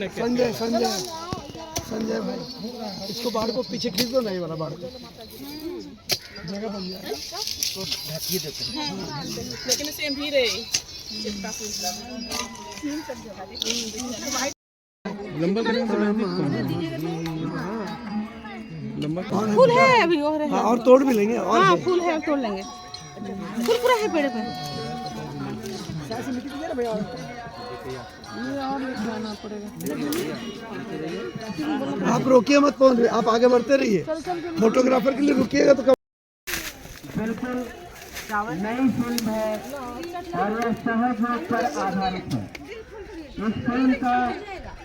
संजय संजय संजय भाई, इसको बाढ़ को पीछे खींच दो। नहीं वाला बाढ़ को जगह बन जाए तो ढकिए देते हैं। लेकिन सेम भी रहे लंबा फूल है अभी और है। हाँ, और तोड़ भी लेंगे। और हाँ फूल है, तोड़ लेंगे। फूल पूरा है पेड़ पे। ये और लिखवाना पड़ेगा। आप रोकिए मत, पहुंच रहे आप आगे बढ़ते रहिए। फोटोग्राफर के लिए रुकिएगा तो बिल्कुल नई फिल्म है और यह सहज योग पर आधारित है। इस फिल्म का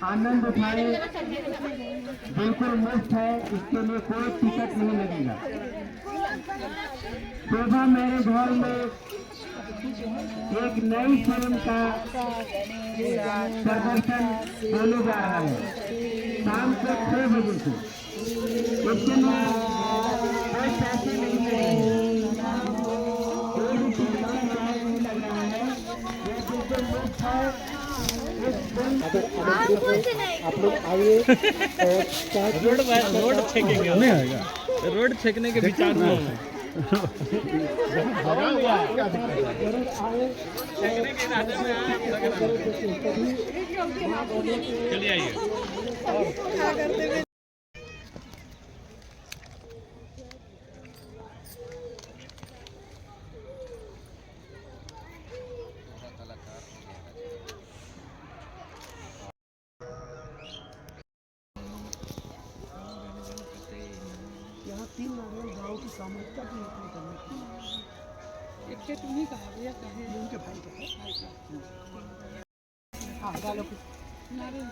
आनंद उठाए, बिल्कुल मुफ्त है, इसके लिए कोई टिकट नहीं लगेगा। शोभा मैरिज हॉल में एक नई फिल्म का प्रदर्शन होने जा रहा है शाम को 6 बजे से। इसके लिए कोई पैसे नहीं लगेंगे, कोई भी टिकट नहीं लग रहा है, ये बिल्कुल मुफ्त है। आप लोग आइए। रोड छेकेंगे, नहीं आएगा। रोड छेकने के विचार में चलिए आइए। यहाँ 3 नारियल गाँव की सामूहिकता की नौकरी करने की। एक खेत उन्हीं का है भैया, कहे उनके भाई का है। हाँ डालो नारियल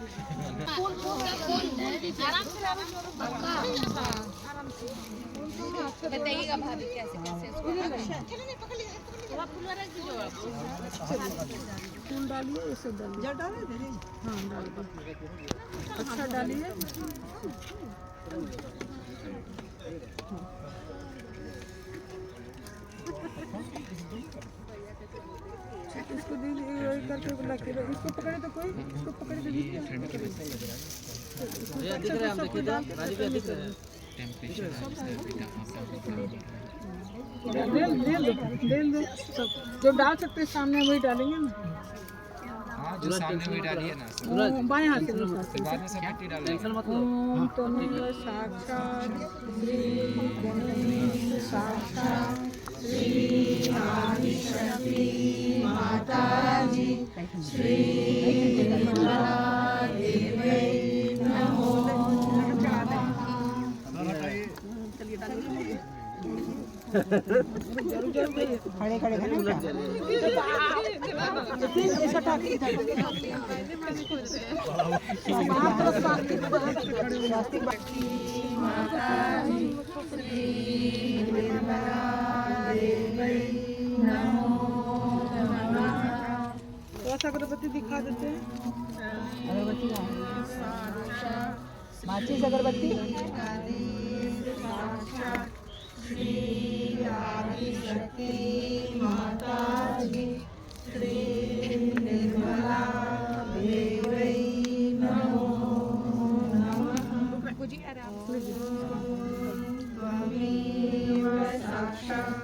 बताइएगा भाभी कैसे कैसे फूल डालिए, ये सब डालिए। हाँ डाल दो। अच्छा डालिए। इसको दीजिए करके लगे, इसको पकड़े तो कोई, इसको पकड़े तो दीजिए। जो डाल सकते हैं सामने वही डालेंगे ना। हाँ, जो सामने वही डालिए ना। बाएं हाथ से फिर बाद में सब मिट्टी डालेंगे। ओम तमः साक्षात् श्री गणेश साक्षात् श्री आदिशक्ति माता जी श्री निर्मला देवी नमो खड़े खड़े थोड़ा अगरबत्ती दिखा देते हैं। अगरबत्ती माचिस अगरबत्ती श्री आदिशक्ति माता जी श्री निर्मला देवी नमो नमः। त्वमेव साक्षात्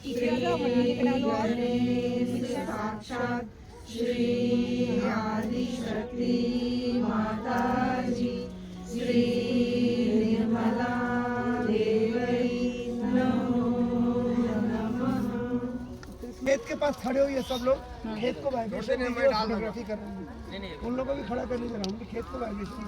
श्री गणेश साक्षात् श्री आदिशक्ति माता जी श्री निर्मला देवी खेत के पास खड़े हो ये सब लोग, खेत को वाइब्रेशन फोटोग्राफी कर रहे हैं। उन लोगों को भी खड़ा करने जा रहा हूँ, खेत को वाइब्रेशन।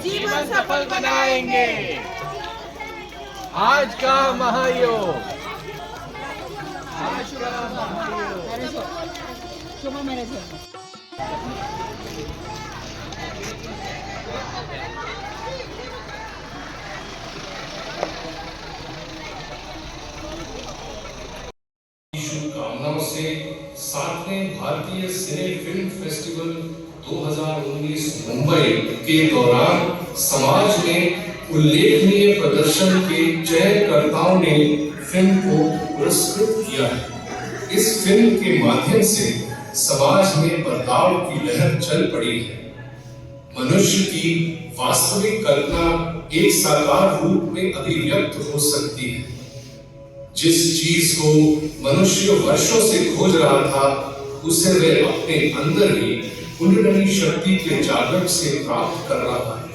जीवन सफल बनाएंगे। आज का महायोग। शुभकामनाओं से 7वें भारतीय सिने फिल्म फेस्टिवल 2019 मुंबई के दौरान समाज में उल्लेखनीय प्रदर्शन के चयनकर्ताओं ने फिल्म को पुरस्कृत किया है। इस फिल्म के माध्यम से समाज में बदलाव की लहर चल पड़ी है। मनुष्य की वास्तविक कल्पना एक साकार रूप में अभिव्यक्त हो सकती है। जिस चीज को मनुष्य वर्षों से खोज रहा था, उसे वह अपने अंदर ही कुंडलिनी शक्ति के जागरण से प्राप्त कर रहा है।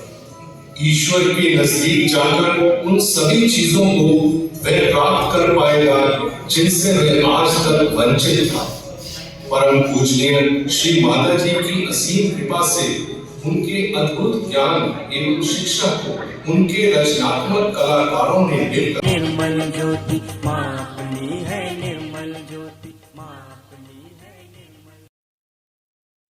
ईश्वर के नजदीक जाकर उन सभी चीजों को वह प्राप्त कर पाएगा जिनसे वह आज तक वंचित था। परम पूजनीय श्री माता जी की असीम कृपा से उनके अद्भुत ज्ञान एवं शिक्षा को उनके रचनात्मक कलाकारों ने मिलकर निर्मल ज्योति माँ